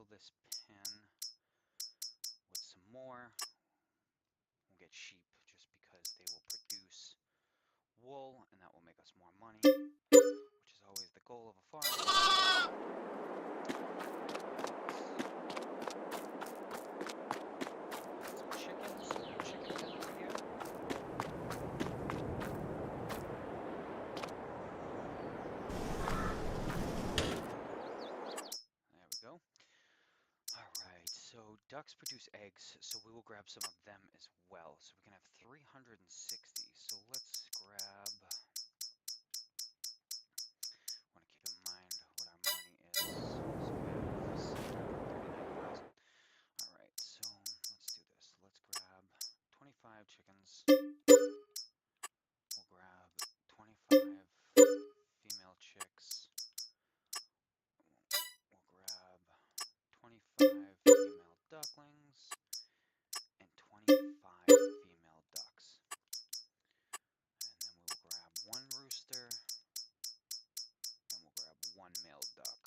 fill this pen with some more. We'll get sheep just because they will produce wool, and that will make us more money, which is always the goal of a farm. Some chickens down here. There we go. Alright, so ducks produce eggs, so we will grab some of them as well. So we can have 360. So let's grab... want to keep in mind what our money is. So we have 39,000. Alright, so let's do this. Let's grab 25 chickens. We'll grab 25 female chicks. We'll grab 25 female ducklings and 25 female ducks. And then we will grab one rooster and we'll grab one male duck.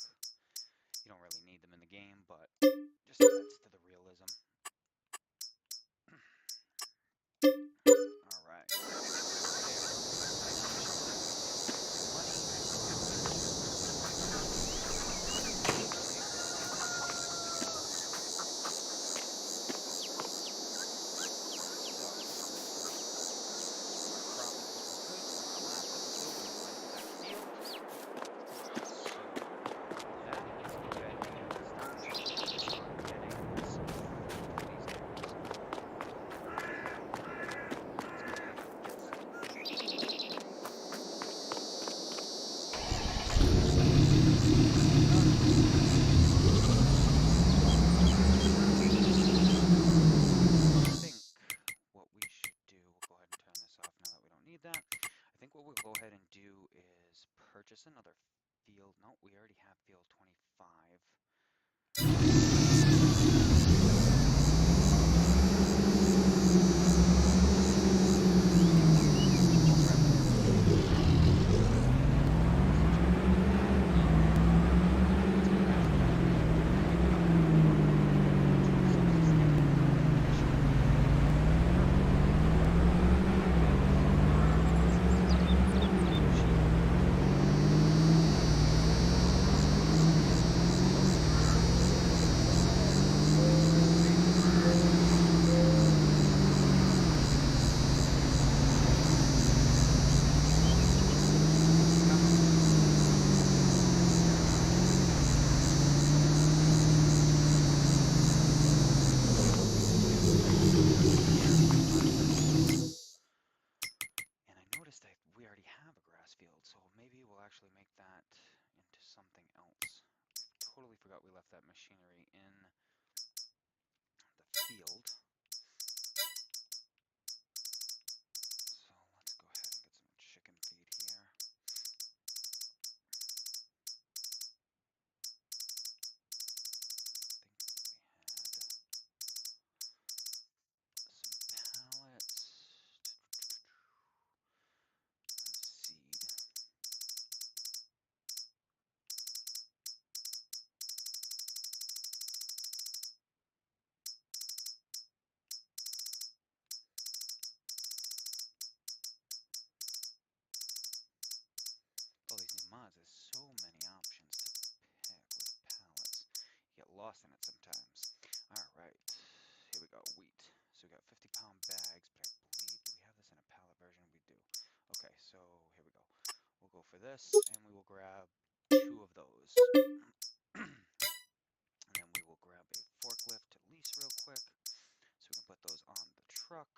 You don't really need them in the game, but just adds to the realism. Alright. Purchase another field. No, we already have field 25. So maybe we'll actually make that into something else. Totally forgot we left that machinery in the field. So let's go ahead and get some chicken feed here. There's so many options to pick with pallets. You get lost in it sometimes. Alright, here we go, wheat. So we got 50-pound bags, but I believe, do we have this in a pallet version? We do. Okay, so here we go. We'll go for this, and we will grab 2 of those. And then we will grab a forklift at least real quick, so we can put those on the truck.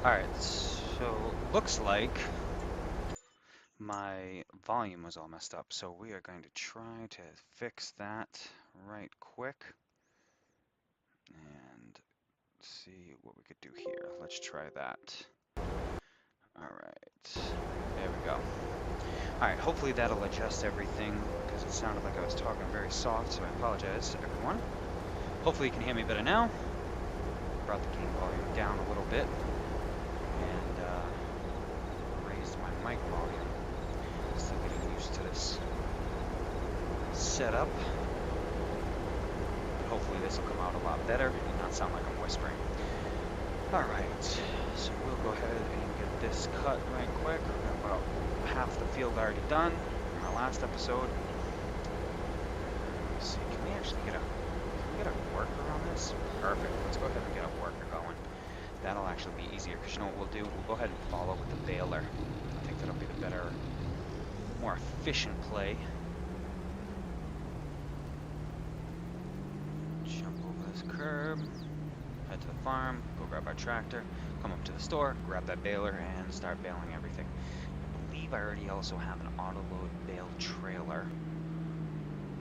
Alright, so looks like my volume was all messed up, so we are going to try to fix that right quick and see what we could do here. Let's try that. Alright, there we go. Alright, hopefully that'll adjust everything, because it sounded like I was talking very soft, so I apologize, everyone. Hopefully you can hear me better now. Brought the gain volume down a little bit, and raised my mic volume. Still getting used to this setup. But hopefully this will come out a lot better and not sound like I'm whispering. Alright, so we'll go ahead and get this cut right quick. We've got about half the field already done from our last episode. Let's see, can we actually get a worker on this? Perfect. Let's go ahead and get a worker going. That'll actually be easier, because you know what we'll do? We'll go ahead and follow with the baler. I think that'll be the better, more efficient play. Jump over this curb, head to the farm, go grab our tractor, come up to the store, grab that baler, and start baling everything. I believe I already also have an auto-load bale trailer,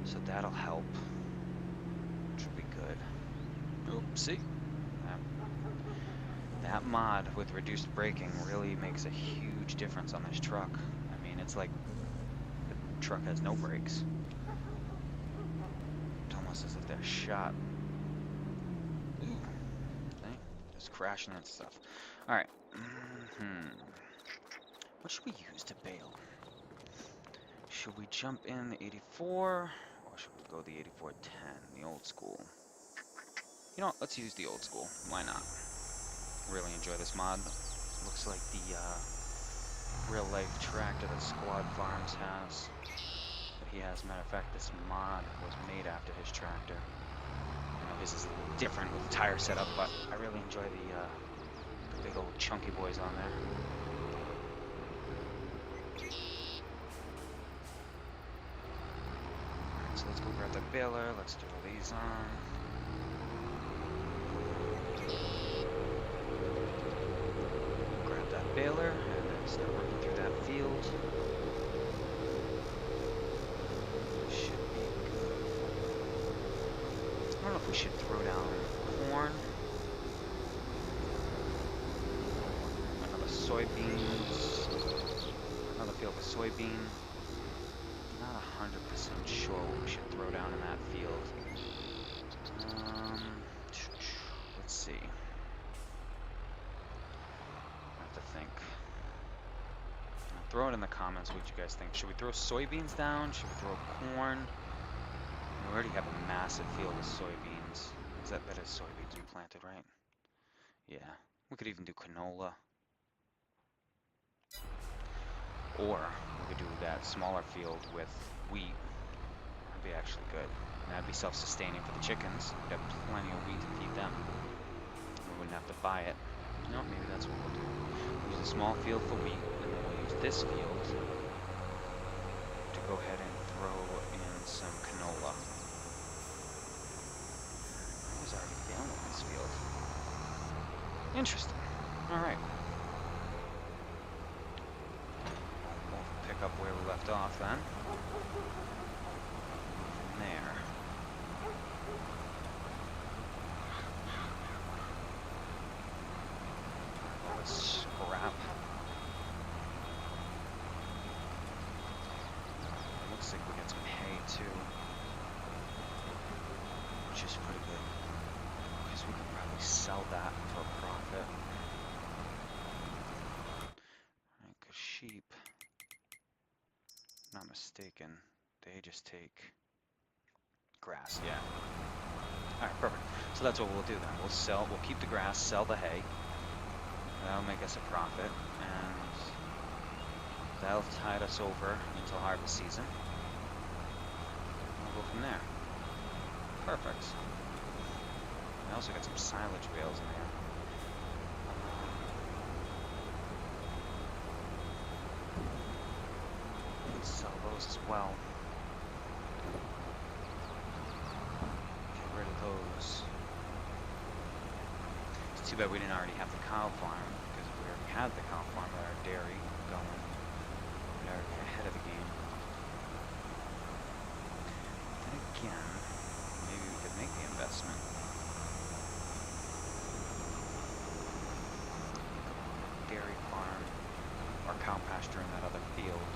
so that'll help, which will be good. Oopsie. That mod with reduced braking really makes a huge difference on this truck. I mean, it's like the truck has no brakes. It's almost as if they're shot. Ooh. See? Just crashing and stuff. Alright. What should we use to bail? Should we jump in the 84, or should we go the 8410, the old school? You know what, let's use the old school. Why not? Really enjoy this mod. Looks like the real-life tractor that Squad Farms has. That he has. Matter of fact, this mod was made after his tractor. I know his is a little different with the tire setup, but I really enjoy the big old chunky boys on there. Alright, so let's go grab that baler. Let's throw these on. Grab that baler and then start working through that field. Should be good. I don't know if we should throw down corn. Another soybeans. Another field of soybean. Not 100% sure what we should throw down in that field. Let's see. Think. Throw it in the comments what you guys think. Should we throw soybeans down? Should we throw corn? We already have a massive field of soybeans. Is that is soybeans we planted, right? Yeah. We could even do canola. Or we could do that smaller field with wheat. That'd be actually good. And that'd be self-sustaining for the chickens. We'd have plenty of wheat to feed them. We wouldn't have to buy it. No, maybe that's what we'll do. We'll use a small field for wheat, and then we'll use this field to go ahead and throw in some canola. I was already down in this field. Interesting. Alright. We'll pick up where we left off then. From there. Scrap. It looks like we get some hay too, which is pretty good, because we could probably sell that for a profit. Alright, because sheep, not mistaken, they just take grass, yeah. Alright, perfect. So that's what we'll do then. We'll keep the grass, sell the hay. That'll make us a profit, and that'll tide us over until harvest season. We'll go from there. Perfect. I also got some silage bales in there. Let's sell those as well. Get rid of those. It's too bad we didn't already have the cow farm, because if had the cow farm or dairy going, we are ahead of the game. Then again, maybe we could make the investment. Dairy farm or cow pasture in that other field.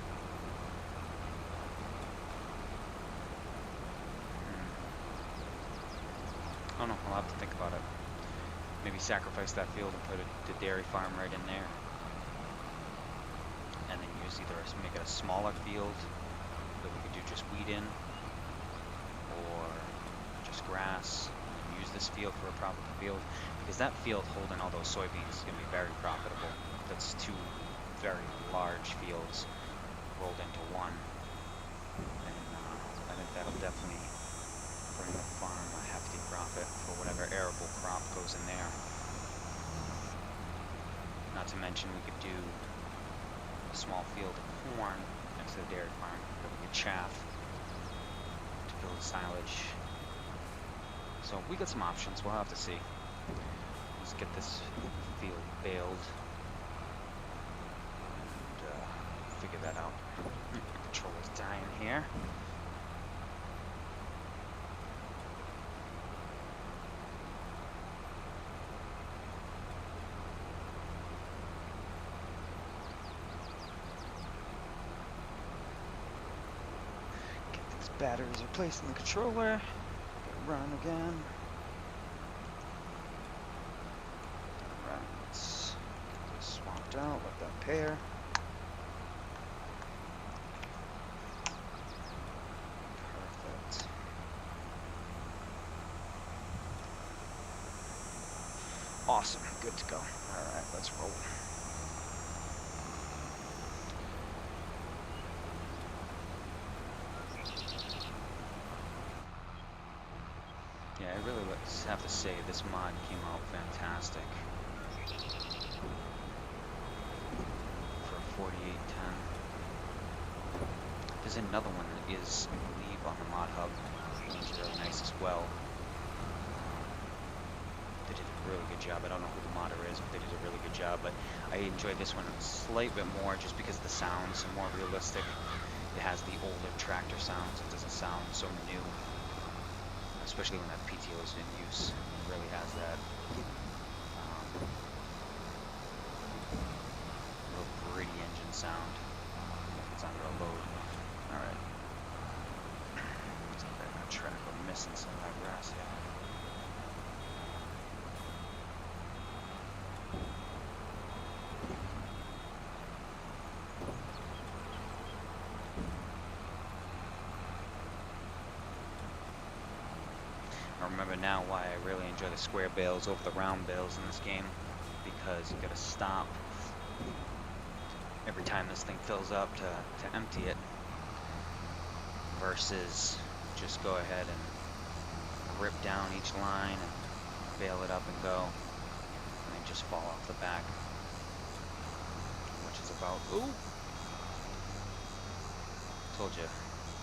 I don't know, I'll have to think about it. Maybe sacrifice that field and put the dairy farm right in there. And then use either make it a smaller field that we could do just wheat in, or just grass, and use this field for a profitable field, because that field holding all those soybeans is going to be very profitable. That's two very large fields rolled into one, and I think that'll definitely bring the farm a hefty profit for whatever arable crop goes in there. Not to mention we could do a small field of corn next to the dairy farm that we could chaff to build silage. So we got some options. We'll have to see. Let's get this field baled and figure that out. Controller's dying here. Batteries are placed in the controller. Run again. Alright, let's get this swapped out, let that pair. Perfect. Awesome, good to go. Alright, let's roll. Yeah, I really have to say this mod came out fantastic for 4810. There's another one that is, I believe, on the mod hub. It's really nice as well. They did a really good job. I don't know who the modder is, but they did a really good job. But I enjoyed this one a slight bit more just because the sounds are more realistic. It has the older tractor sounds. It doesn't sound so new. Especially when that PTO is in use, it really has that real gritty engine sound. It's on real load. Alright. Looks like I got track. We're missing some of that grass here. I remember now why I really enjoy the square bales over the round bales in this game, because you gotta stop every time this thing fills up to empty it, versus just go ahead and rip down each line and bale it up and go, and then just fall off the back, which is about, ooh, told you,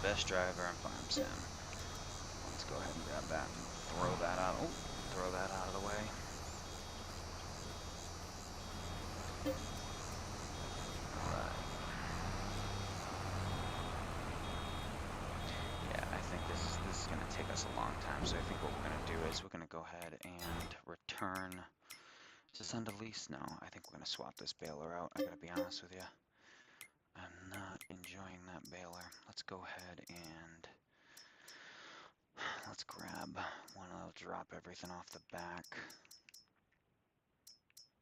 best driver in Farm Sim. Let's go ahead and grab that and throw that out. Oh, throw that out of the way. Alright. Yeah, I think this is going to take us a long time, so I think what we're going to do is we're going to go ahead and return. Is this under lease? No, I think we're going to swap this baler out. I got to be honest with you. I'm not enjoying that baler. Let's go ahead and let's grab one. I'll drop everything off the back.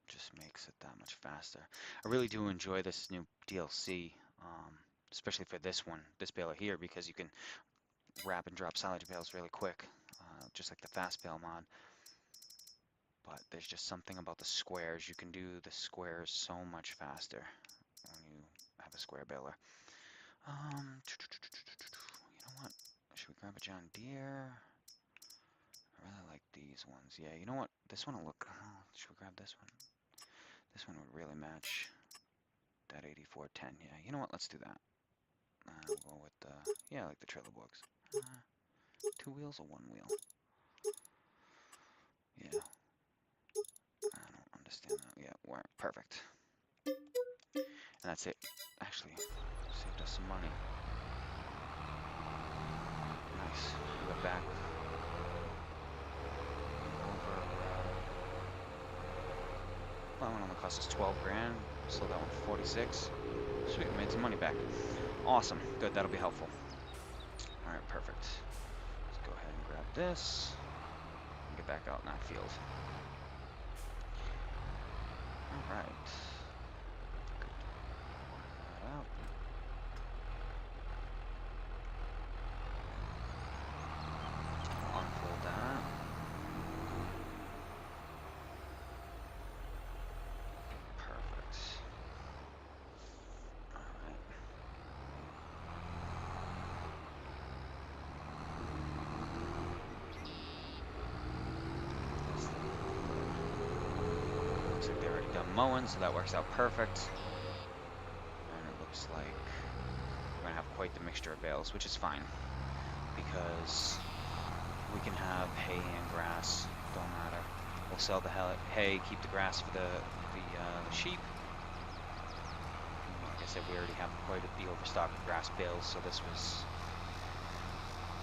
Just makes it that much faster. I really do enjoy this new DLC, especially for this one, this baler here, because you can wrap and drop silage bales really quick, just like the fast bale mod. But there's just something about the squares. You can do the squares so much faster when you have a square baler. You know what? Should we grab a John Deere? I really like these ones. Yeah, you know what? This one will look. Oh, should we grab this one? This one would really match that 8410. Yeah, you know what? Let's do that. We'll go with the, yeah, I like the trailer box. 2 wheels or 1 wheel? Yeah. I don't understand that. Yeah, perfect. That's it. Actually, saved us some money. Nice. We got back over. That one only cost us 12 grand. Sold that one for 46. Sweet, we made some money back. Awesome. Good, that'll be helpful. All right, perfect. Let's go ahead and grab this and get back out in that field. All right. Good. That out. Unfold that. Perfect. All right. Looks like they already done mowing, so that works out perfect. And it looks like we're gonna have quite the mixture of bales, which is fine because we can have hay and grass. Don't matter. We'll sell the hay, keep the grass for the sheep. Like I said, we already have quite the overstock of grass bales, so this was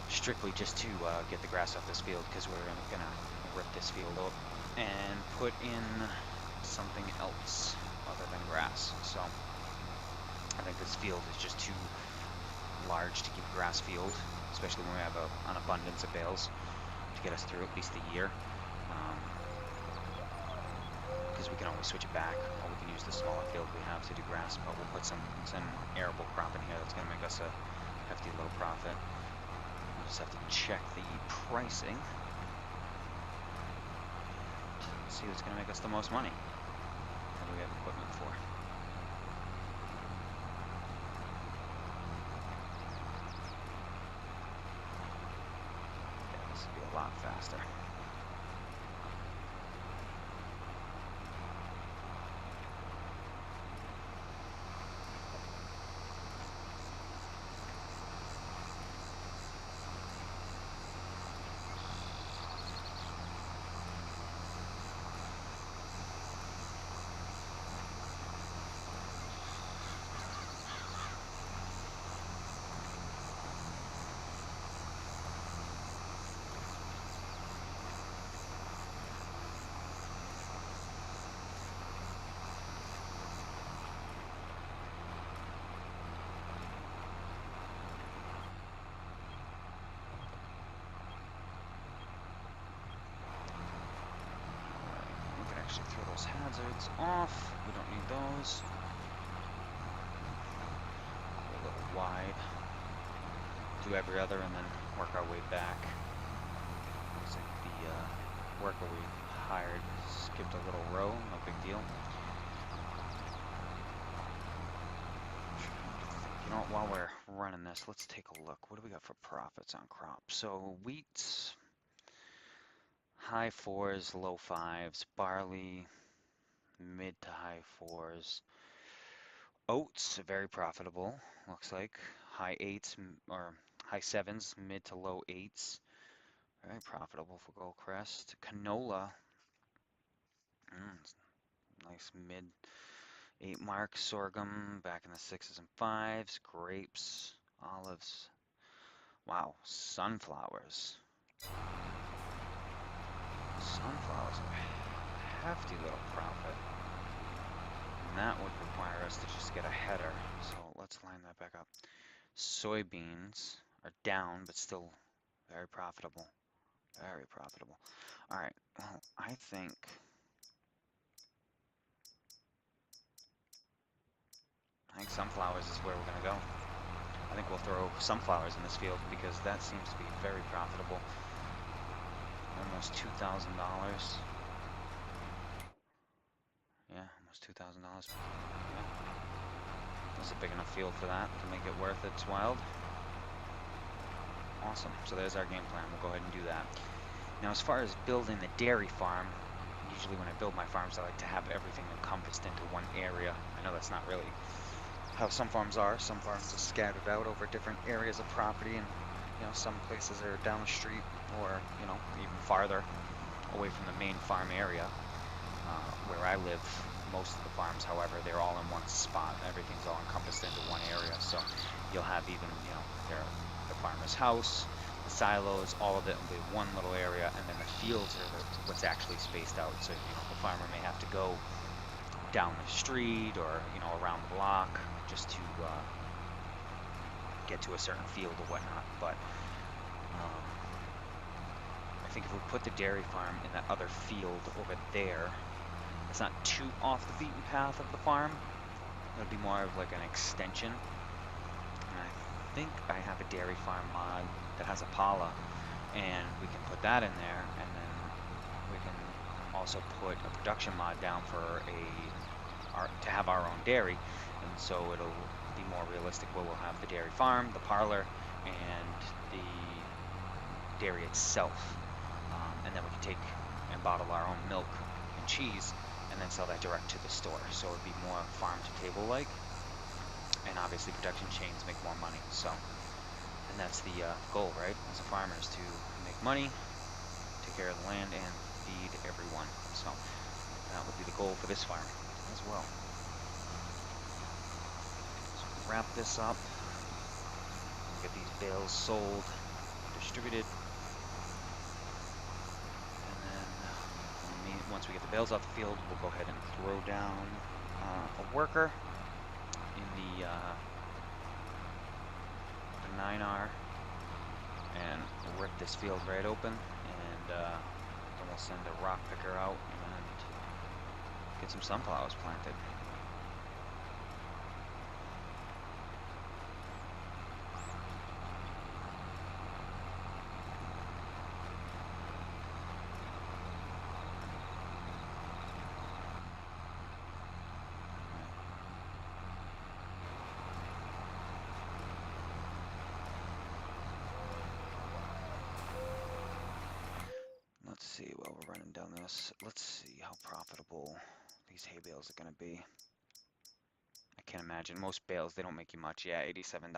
strictly just to get the grass off this field because we're gonna rip this field up and put in something else other than grass. So I think this field is just too large to keep a grass field, especially when we have an abundance of bales to get us through at least a year. Because we can always switch it back, or we can use the smaller field we have to do grass, but we'll put some arable crop in here that's going to make us a hefty little profit. We'll just have to check the pricing and see what's going to make us the most money. What do we have equipment for? Yeah, this would be a lot faster. Throw those hazards off. We don't need those. Go a little wide. Do every other and then work our way back. Looks like the worker we hired skipped a little row. No big deal. You know what, while we're running this, let's take a look. What do we got for profits on crops? So wheat, high 4s, low 5s. Barley, mid to high 4s. Oats, very profitable, looks like. High 8s or high 7s, mid to low 8s. Very profitable for Goldcrest. Canola, nice mid 8 mark. Sorghum, back in the 6s and 5s. Grapes, olives. Wow, sunflowers. Sunflowers are a hefty little profit. And that would require us to just get a header. So let's line that back up. Soybeans are down, but still very profitable. Very profitable. All right, well, I think sunflowers is where we're going to go. I think we'll throw sunflowers in this field because that seems to be very profitable. Almost $2,000. Yeah, almost $2,000. Yeah. That's a big enough field for that to make it worth its while. Awesome. So there's our game plan. We'll go ahead and do that. Now, as far as building the dairy farm, usually when I build my farms, I like to have everything encompassed into one area. I know that's not really how some farms are. Some farms are scattered out over different areas of property, and some places are down the street or even farther away from the main farm area. Where I live, most of the farms, however, they're all in one spot. Everything's all encompassed into one area, so you'll have even, the farmer's house, the silos, all of it will be one little area, and then the fields are what's actually spaced out. So, the farmer may have to go down the street or, around the block just to get to a certain field or whatnot. But I think if we put the dairy farm in that other field over there, it's not too off the beaten path of the farm. It'll be more of like an extension. And I think I have a dairy farm mod that has a pala, and we can put that in there, and then we can also put a production mod down for to have our own dairy, and so it'll be more realistic where we'll have the dairy farm, the parlor, and the dairy itself. And then we can take and bottle our own milk and cheese and then sell that direct to the store. So it'd be more farm to table like, and obviously production chains make more money. So, and that's the goal, right? As a farmer, is to make money, take care of the land, and feed everyone. So that would be the goal for this farm as well. So wrap this up, get these bales sold, distributed. Once we get the bales off the field, we'll go ahead and throw down a worker in the 9R and rip this field right open, and then we'll send a rock picker out and get some sunflowers planted. Let's see, while we're running down this, let's see how profitable these hay bales are going to be. I can't imagine. Most bales, they don't make you much. Yeah, $87.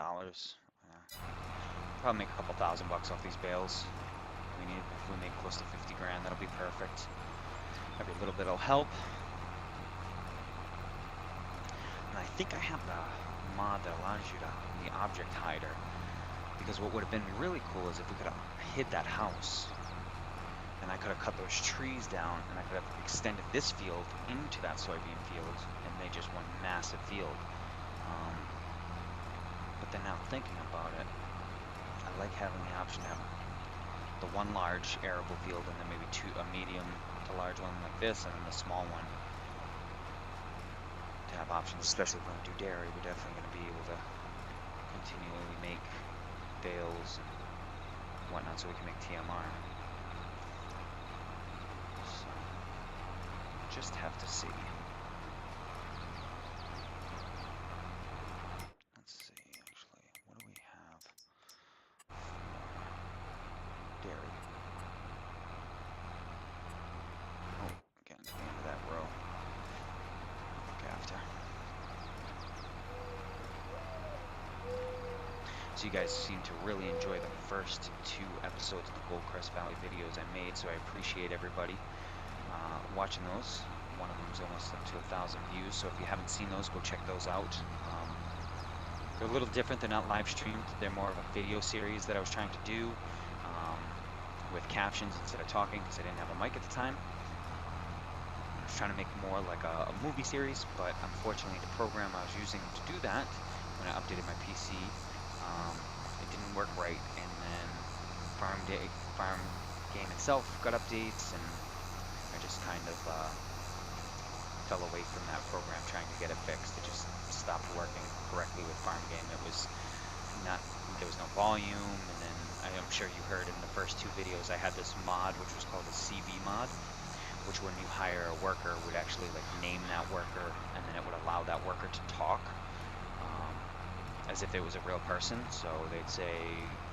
Probably make a couple $1,000 off these bales. If we make close to 50 grand, that'll be perfect. Every little bit will help. And I think I have the mod that allows you to, the object hider. Because what would have been really cool is if we could have hid that house, and I could have cut those trees down, and I could have extended this field into that soybean field and made just one massive field. But then now thinking about it, I like having the option to have the one large arable field and then maybe a medium to large one like this, and then the small one to have options, especially when we do dairy. We're definitely going to be able to continually make bales and whatnot so we can make TMR. Just have to see. Let's see, actually, what do we have for dairy? Oh, getting to the end of that row. Look after. So you guys seem to really enjoy the first 2 episodes of the Goldcrest Valley videos I made, so I appreciate everybody watching those. One of them is almost up to 1,000 views, so if you haven't seen those, go check those out. They're a little different. They're not live streamed. They're more of a video series that I was trying to do with captions instead of talking, because I didn't have a mic at the time. I was trying to make more like a movie series, but unfortunately the program I was using to do that, when I updated my PC, it didn't work right, and then farm game itself got updates, and I just kind of fell away from that program trying to get it fixed. It just stopped working correctly with farm game. There was no volume, and then I'm sure you heard in the first 2 videos I had this mod which was called a CV mod, which when you hire a worker would actually like name that worker, and then it would allow that worker to talk as if it was a real person. So they'd say,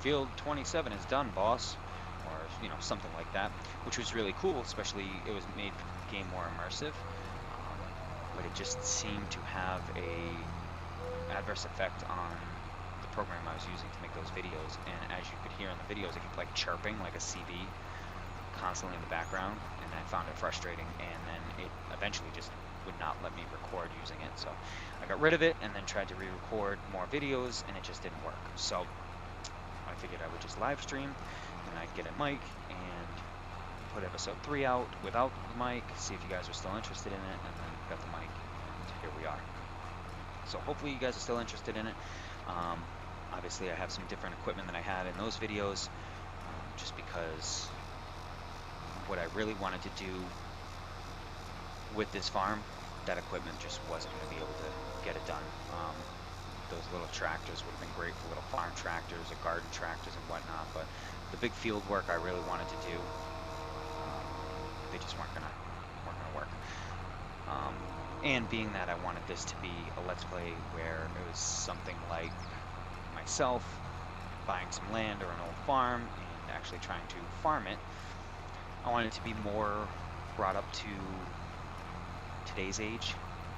"Field 27 is done, boss," or something like that, which was really cool. Especially it was made the game more immersive, but it just seemed to have a adverse effect on the program I was using to make those videos. And as you could hear in the videos, it kept like chirping like a CV constantly in the background, and I found it frustrating. And then it eventually just would not let me record using it. So I got rid of it and then tried to re-record more videos, and it just didn't work. So I figured I would just live stream, and I'd get a mic and put episode 3 out without the mic, see if you guys are still interested in it, and then got the mic, and here we are. So hopefully you guys are still interested in it. Obviously I have some different equipment than I had in those videos, just because what I really wanted to do with this farm, that equipment just wasn't going to be able to get it done. Those little tractors would have been great for little farm tractors or garden tractors and whatnot, but the big field work I really wanted to do, they just weren't gonna work. And being that I wanted this to be a Let's Play where it was something like myself buying some land or an old farm and actually trying to farm it, I wanted it to be more brought up to today's age.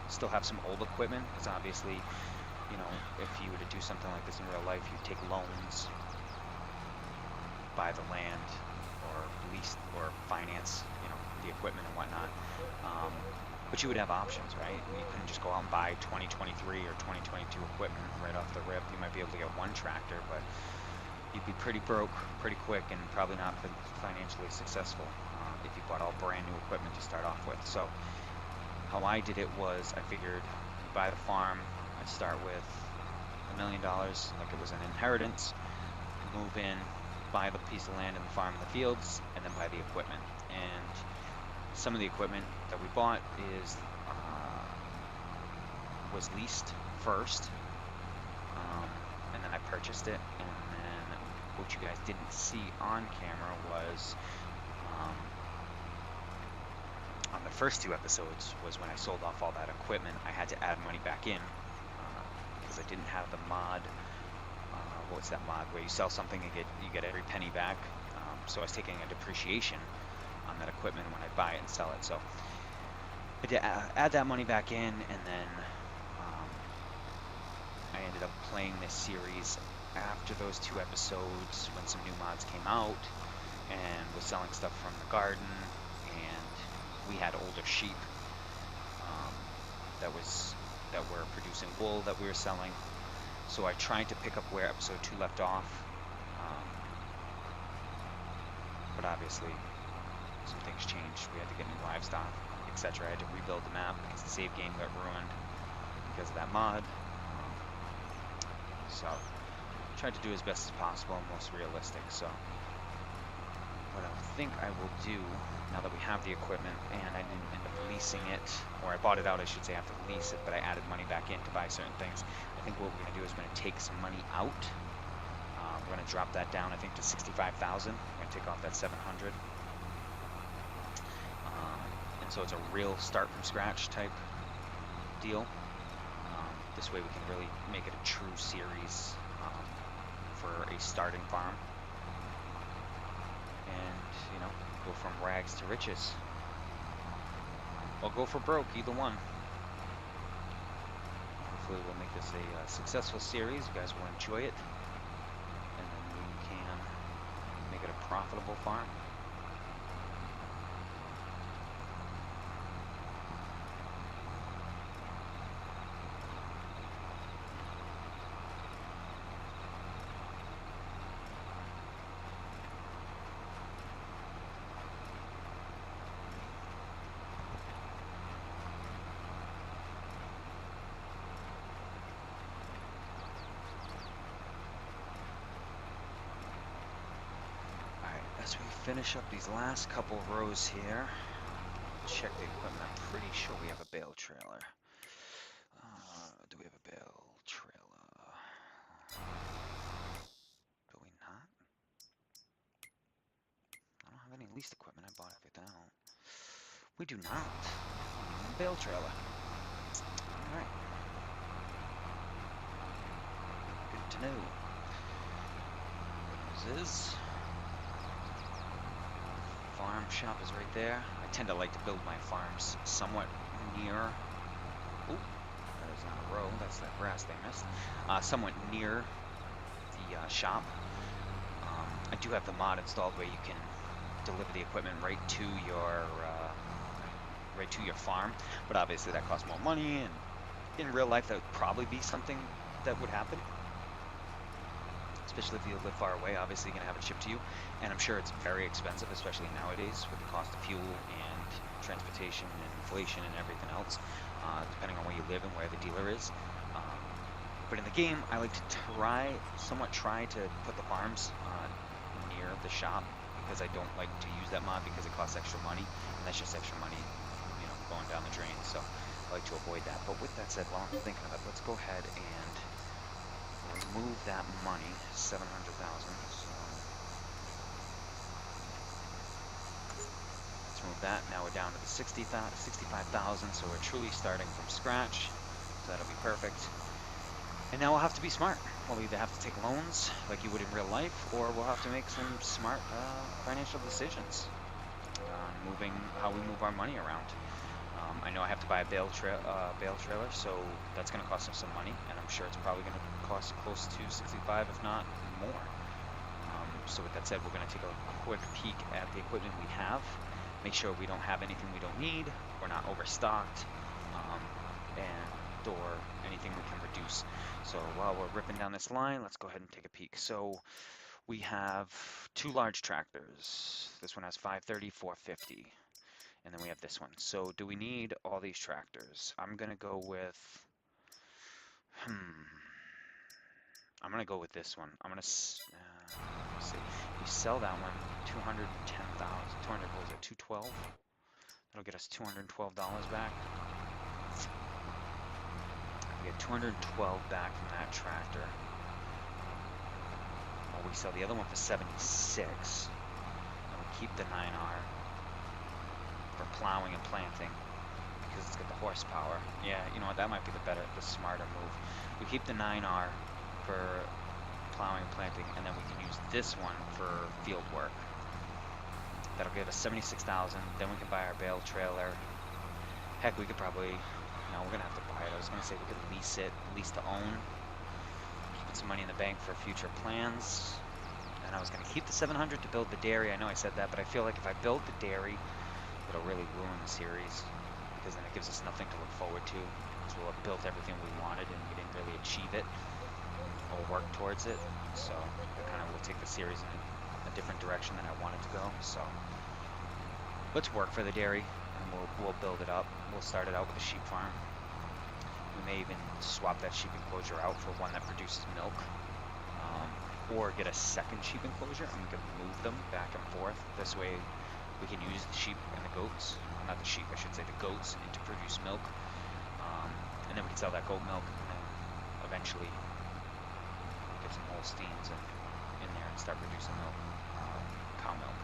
Still have some old equipment, because obviously, you know, if you were to do something like this in real life, you'd take loans, buy the land, or lease or finance, you know, the equipment and whatnot. But you would have options, right? You couldn't just go out and buy 2023 or 2022 equipment right off the rip. You might be able to get one tractor, but you'd be pretty broke pretty quick and probably not financially successful if you bought all brand new equipment to start off with. So how I did it was, I figured buy the farm, I'd start with $1 million, like it was an inheritance, move in, buy the piece of land and the farm and the fields, and then buy the equipment. And some of the equipment that we bought was leased first, and then I purchased it. And then what you guys didn't see on camera was on the first 2 episodes was when I sold off all that equipment. I had to add money back in because I didn't have the mod. What's that mod where you sell something and you get every penny back? So I was taking a depreciation on that equipment when I buy it and sell it. So I had to add that money back in, and then I ended up playing this series after those 2 episodes when some new mods came out, and was selling stuff from the garden, and we had older sheep that were producing wool that we were selling. So I tried to pick up where episode 2 left off, but obviously some things changed. We had to get new livestock, etc. I had to rebuild the map because the save game got ruined because of that mod. So I tried to do as best as possible and most realistic. So what I think I will do, now that we have the equipment and I didn't end up leasing it, or I bought it out, I should say, I have to lease it, but I added money back in to buy certain things. I think what we're going to do is we're going to take some money out. We're going to drop that down, I think, to 65,000. We're going to take off that 700. And so it's a real start from scratch type deal. This way we can really make it a true series for a starting farm. And, you know, go from rags to riches. Or go for broke, either one. Hopefully we'll make this a successful series. You guys will enjoy it. And then we can make it a profitable farm. As we finish up these last couple rows here, check the equipment. I'm pretty sure we have a bale trailer. Do we have a bale trailer? Do we not? I don't have any leased equipment. I bought everything out. We do not. Bale trailer. Alright. Good to know. This is... farm shop is right there. I tend to like to build my farms somewhat near. Ooh, that is not a row. That's that grass they missed. Somewhat near the shop. I do have the mod installed where you can deliver the equipment right to your right to your farm, but obviously that costs more money, and in real life that would probably be something that would happen, especially if you live far away. Obviously, you're going to have it shipped to you, and I'm sure it's very expensive, especially nowadays with the cost of fuel and transportation and inflation and everything else, depending on where you live and where the dealer is. But in the game, I like to somewhat try to put the farms near the shop, because I don't like to use that mod because it costs extra money, and that's just extra money, going down the drain. So I like to avoid that. But with that said, while I'm thinking of it, let's go ahead and remove that money, 700,000. So let's move that. Now we're down to the 65,000. So we're truly starting from scratch. So that'll be perfect. And now we'll have to be smart. We'll either have to take loans like you would in real life, or we'll have to make some smart financial decisions on how we move our money around. I know I have to buy a bale trailer, so that's going to cost us some money, and I'm sure it's probably going to cost close to 65, if not more. So with that said, we're going to take a quick peek at the equipment we have, make sure we don't have anything we don't need, we're not overstocked, or anything we can reduce. So while we're ripping down this line, let's go ahead and take a peek. So we have 2 large tractors. This one has 530, 450. And then we have this one. So do we need all these tractors? I'm going to go with, I'm going to go with this one. I'm going to, let's see. We sell that one, 210,000, 200, what was it, 212? That'll get us $212 back. We get 212 back from that tractor. Well, we sell the other one for 76. And we keep the 9R for plowing and planting, because it's got the horsepower. Yeah, you know what, that might be the smarter move. We keep the 9R for plowing and planting, and then we can use this one for field work. That'll give us 76,000. Then we can buy our bale trailer. Heck, we could probably, no, we're gonna have to buy it. I was gonna say we could lease it, lease to own, put some money in the bank for future plans. And I was gonna keep the 700 to build the dairy. I know I said that, but I feel like if I build the dairy, it'll really ruin the series, because then it gives us nothing to look forward to. So we'll have built everything we wanted and we didn't really achieve it or work towards it. So it kind of will take the series in a different direction than I wanted to go. So let's work for the dairy, and we'll build it up. We'll start it out with a sheep farm. We may even swap that sheep enclosure out for one that produces milk, or get a second sheep enclosure, and we can move them back and forth. This way we can use the sheep and the goats, not the sheep, I should say, the goats, to produce milk. And then we can sell that goat milk, and then eventually get some Holsteins in there and start producing milk, cow milk.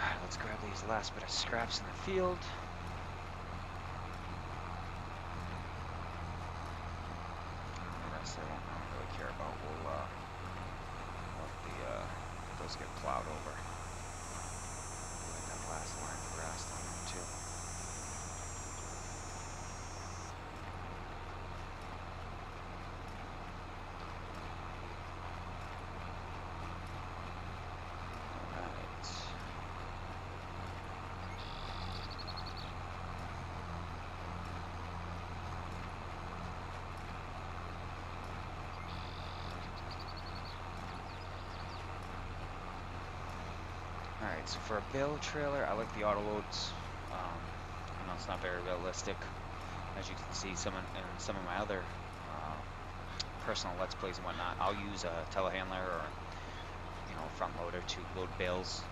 Alright, let's grab these last bit of scraps in the field. The rest I don't really care about. We'll let those get plowed over. Like that last line of grass down there too. Alright, so for a bale trailer, I like the auto loads. I know it's not very realistic, as you can see in some of my other personal Let's Plays and whatnot. I'll use a telehandler or a front loader to load bales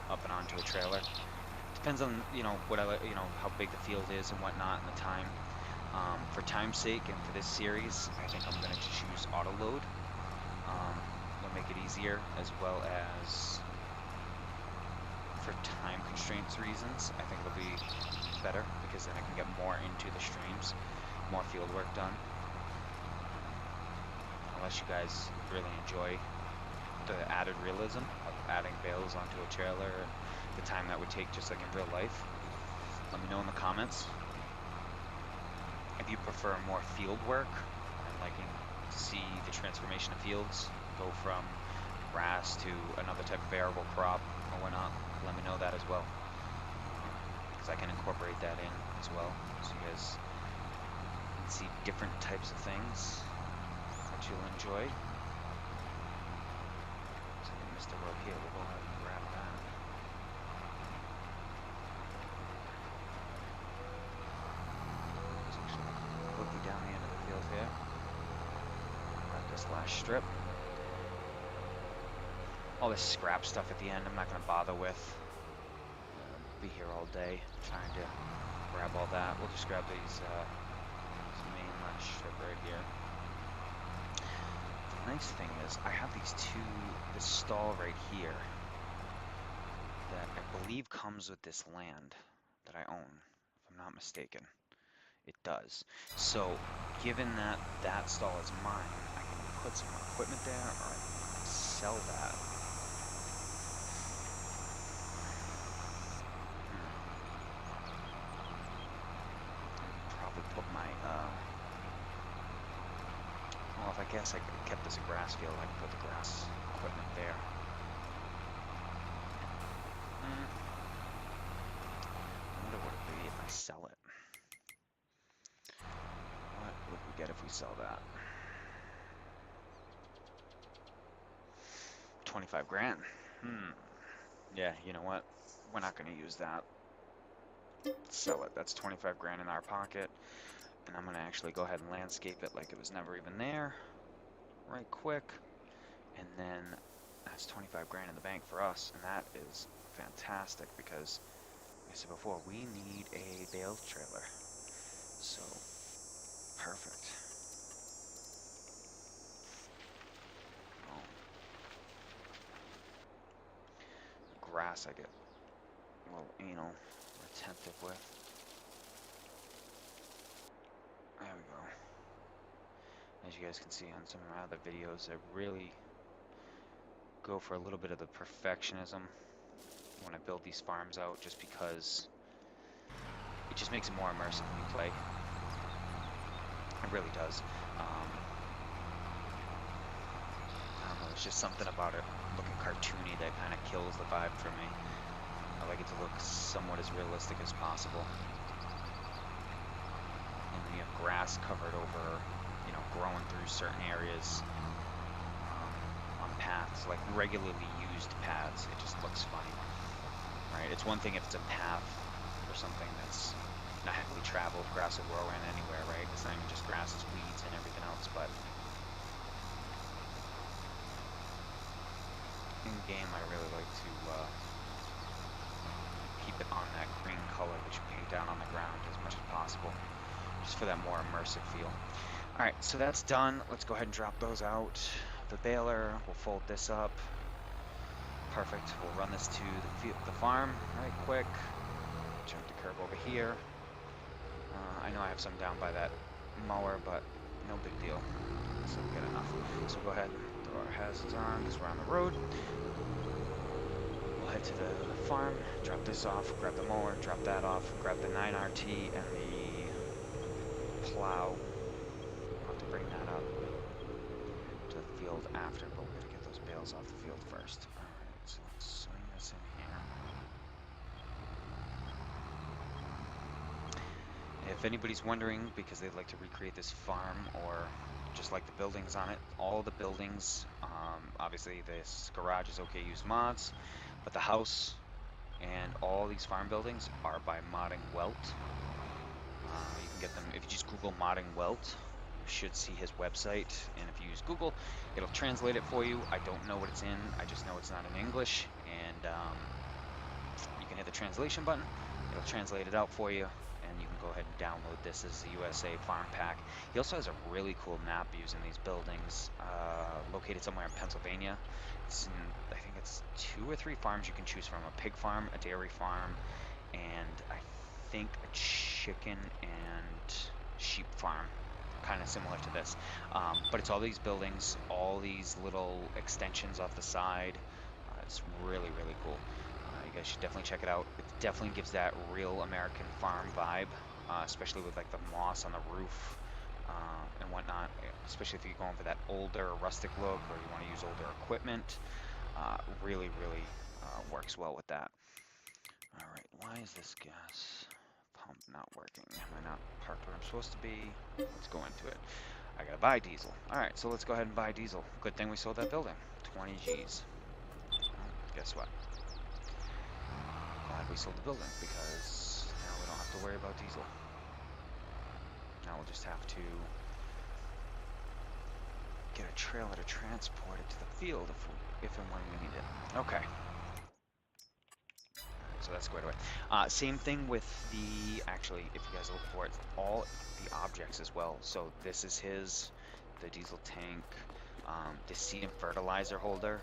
up and onto a trailer. Depends on how big the field is and whatnot and the time. For time's sake and for this series, I think I'm going to choose auto load. It'll make it easier, as well as for time constraints reasons. I think it'll be better, because then I can get more into the streams, more field work done. Unless you guys really enjoy the added realism of adding bales onto a trailer and the time that would take, just like in real life. Let me know in the comments if you prefer more field work and liking to see the transformation of fields go from grass to another type of arable crop or whatnot. Let me know that as well, because I can incorporate that in as well, so you guys can see different types of things that you'll enjoy. So we missed a road here. We'll go ahead and grab that. Let's actually quickly down the end of the field here. Grab this last strip. All this scrap stuff at the end I'm not going to bother with. Be here all day trying to grab all that. We'll just grab these this main last strip right here. The nice thing is I have this stall right here that I believe comes with this land that I own, if I'm not mistaken. It does. So given that that stall is mine, I can put some equipment there, or I can sell that. Probably put my well, if I guess I kept this a grass field, I could put the grass equipment there. I wonder what it'd be if I sell it. What would we get if we sell that? 25 grand. Yeah, you know what? We're not going to use that. Sell it. That's 25 grand in our pocket. And I'm going to actually go ahead and landscape it like it was never even there. Right quick. And then that's 25 grand in the bank for us. And that is fantastic because, like I said before, we need a bale trailer. So, perfect. Oh. Grass I get a little anal or attentive with. There we go. As you guys can see on some of my other videos, I really go for a little bit of the perfectionism when I build these farms out, just because it just makes it more immersive when you play. It really does. I don't know, there's just something about it looking cartoony that kind of kills the vibe for me. I like it to look somewhat as realistic as possible. And when you have grass covered over, you know, growing through certain areas on paths, like regularly used paths, it just looks funny, right? It's one thing if it's a path or something that's not heavily traveled, grass will grow in anywhere, right? It's not even just grass, it's weeds and everything else, but in game I really like to keep it on that green color that you paint down on the ground as much as possible, just for that more immersive feel. Alright, so that's done. Let's go ahead and drop those out. The baler, we'll fold this up. Perfect. We'll run this to the farm right quick. Jump the curb over here. I know I have some down by that mower, but no big deal. So we'll get enough. So go ahead and throw our hazards on because we're on the road. We'll head to the farm, drop this off, grab the mower, drop that off, grab the 9RT and the plow. I'll have to bring that up to the field after, but we're going to get those bales off the field first. Alright, so let's swing this in here. If anybody's wondering, because they'd like to recreate this farm or just like the buildings on it, all the buildings, obviously this garage is okay use mods, but the house and all these farm buildings are by Modding Welt. You can get them if you just Google Modding Welt. You should see his website, and if you use Google, it'll translate it for you. I don't know what it's in, I just know it's not in English, and you can hit the translation button, it'll translate it out for you, and you can go ahead and download this as the USA Farm Pack. He also has a really cool map using these buildings, located somewhere in Pennsylvania. It's in, I think it's 2 or 3 farms you can choose from, a pig farm, a dairy farm, and I think a chicken and sheep farm, kind of similar to this. But it's all these buildings, all these little extensions off the side. It's really, really cool. You guys should definitely check it out. It definitely gives that real American farm vibe, especially with like the moss on the roof and whatnot, especially if you're going for that older rustic look or you want to use older equipment. Really, really works well with that. Alright, why is this gas pump not working? Am I not parked where I'm supposed to be? Let's go into it. I gotta buy diesel. Alright, so let's go ahead and buy diesel. Good thing we sold that building. 20 G's. Well, guess what? Glad we sold the building, because now we don't have to worry about diesel. Now we'll just have to get a trailer to transport it to the field if and when we need it. Okay. So that's squared away. Same thing with the, actually, if you guys look for it, all the objects as well. So this is the diesel tank, the seed and fertilizer holder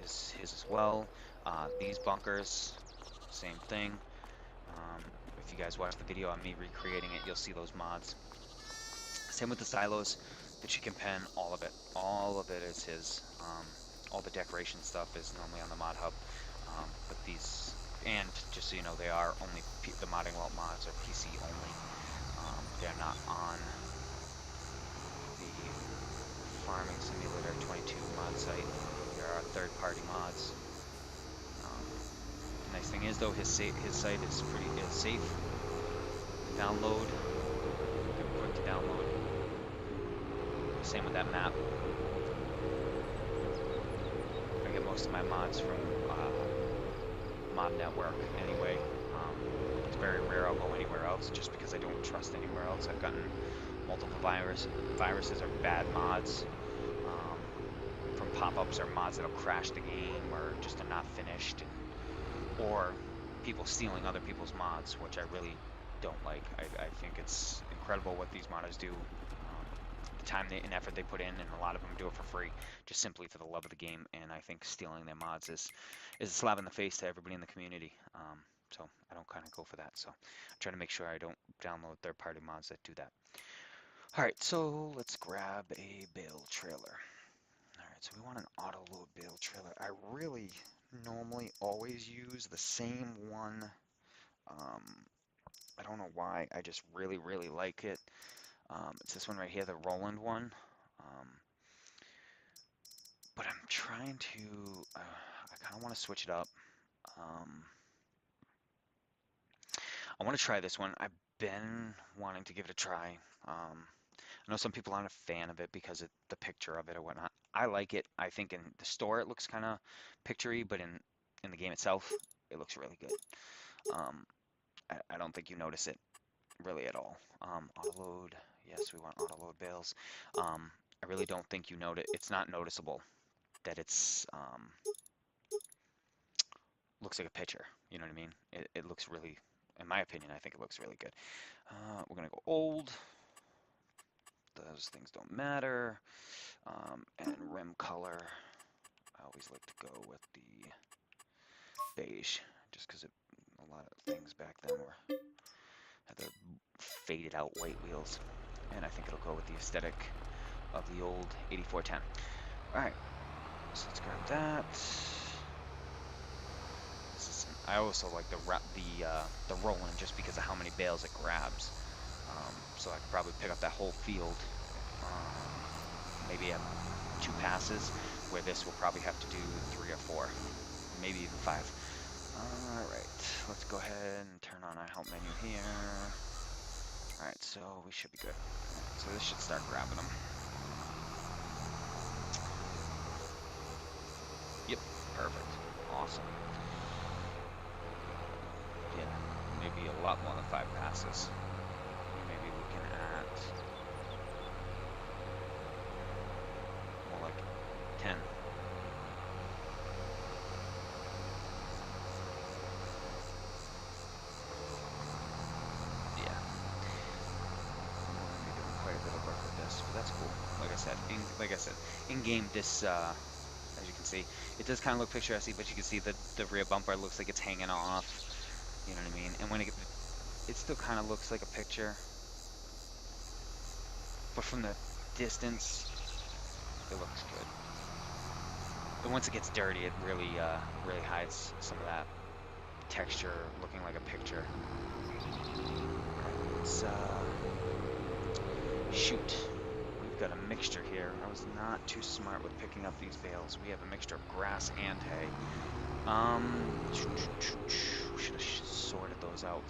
is his as well. These bunkers, same thing. If you guys watch the video on me recreating it, you'll see those mods. Same with the silos, the chicken pen, all of it is his. All the decoration stuff is normally on the mod hub, but these, and just so you know, they are only, the modding vault mods are PC only. They're not on the Farming Simulator 22 mod site. There are third-party mods. The nice thing is though, his site is safe to download, quick to download. Same with that map. I get most of my mods from Mod Network anyway. It's very rare I'll go anywhere else just because I don't trust anywhere else. I've gotten multiple viruses or bad mods from pop-ups or mods that'll crash the game or just are not finished, or people stealing other people's mods, which I really don't like. I think it's incredible what these modders do. The time and effort they put in, and a lot of them do it for free, just simply for the love of the game. And I think stealing their mods is a slap in the face to everybody in the community. So I don't kind of go for that. So I try to make sure I don't download third-party mods that do that. All right, so let's grab a bale trailer. All right, so we want an auto load bale trailer. I really normally always use the same one. I don't know why. I just really like it. It's this one right here, the Roland one. But I'm trying to, I kind of want to switch it up. I want to try this one. I've been wanting to give it a try. I know some people aren't a fan of it because of the picture of it or whatnot. I like it. I think in the store it looks kind of picture-y, but in the game itself, it looks really good. I don't think you notice it really at all. Auto load, yes, we want auto load bales. I really don't think you notice. It's not noticeable that it's looks like a picture. You know what I mean? It looks really, in my opinion, I think it looks really good. We're gonna go old. Those things don't matter. And rim color, I always like to go with the beige, just because a lot of things back then had the faded out white wheels, and I think it'll go with the aesthetic of the old 8410. All right, so let's grab that. I also like the Roland just because of how many bales it grabs. So I could probably pick up that whole field, maybe at 2 passes, where this will probably have to do 3 or 4, maybe even 5. All right, let's go ahead and turn on our help menu here. All right, so we should be good. Right, so this should start grabbing them. Yep, perfect, awesome. Yeah, maybe a lot more than 5 passes. Maybe looking at more like 10. Yeah. I'm going to be doing quite a bit of work with this, but that's cool. Like I said, in game, this, as you can see, it does kind of look picturesque, but you can see that the rear bumper looks like it's hanging off. You know what I mean? And when it still kind of looks like a picture, but from the distance, it looks good. But once it gets dirty, it really hides some of that texture, looking like a picture. Let's shoot. We've got a mixture here. I was not too smart with picking up these bales. We have a mixture of grass and hay. We those out.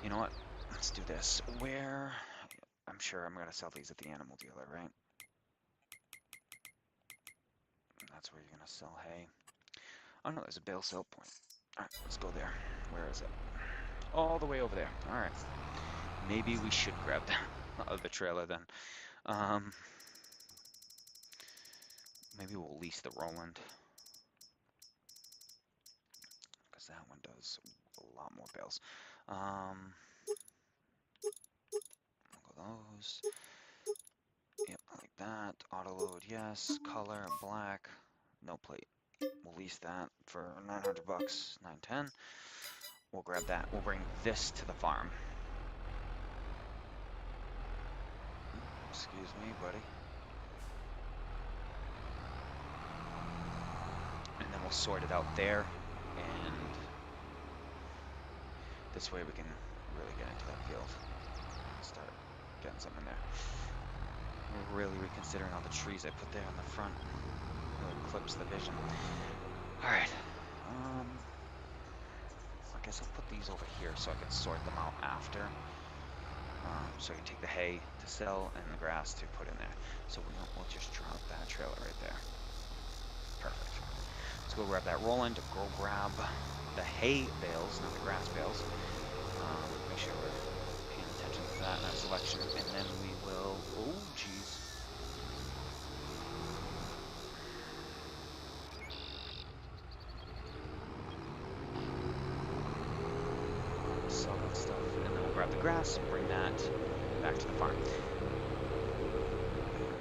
You know what? Let's do this. Where? I'm sure I'm gonna sell these at the animal dealer, right? That's where you're gonna sell hay. Oh no, there's a bale sell point. Alright, let's go there. Where is it? All the way over there. Alright. Maybe we should grab the trailer then. Maybe we'll lease the Roland. Because that one does a lot more bales. Look at those. Yep, like that. Auto load, yes. Color, black. No plate. We'll lease that for 900 bucks, 910. We'll grab that. We'll bring this to the farm. Excuse me, buddy. And then we'll sort it out there. And this way we can really get into that field. Start getting something in there. We're really reconsidering all the trees I put there on the front. Really clips the vision. Alright. I guess I'll put these over here so I can sort them out after. So I can take the hay to sell and the grass to put in there. So we'll just drop that trailer right there. Perfect. Let's go grab that Roland, go grab the hay bales, not the grass bales. Make sure we're paying attention to that in our selection, and then we will, oh geez. Sell that stuff, and then we'll grab the grass and bring that back to the farm. And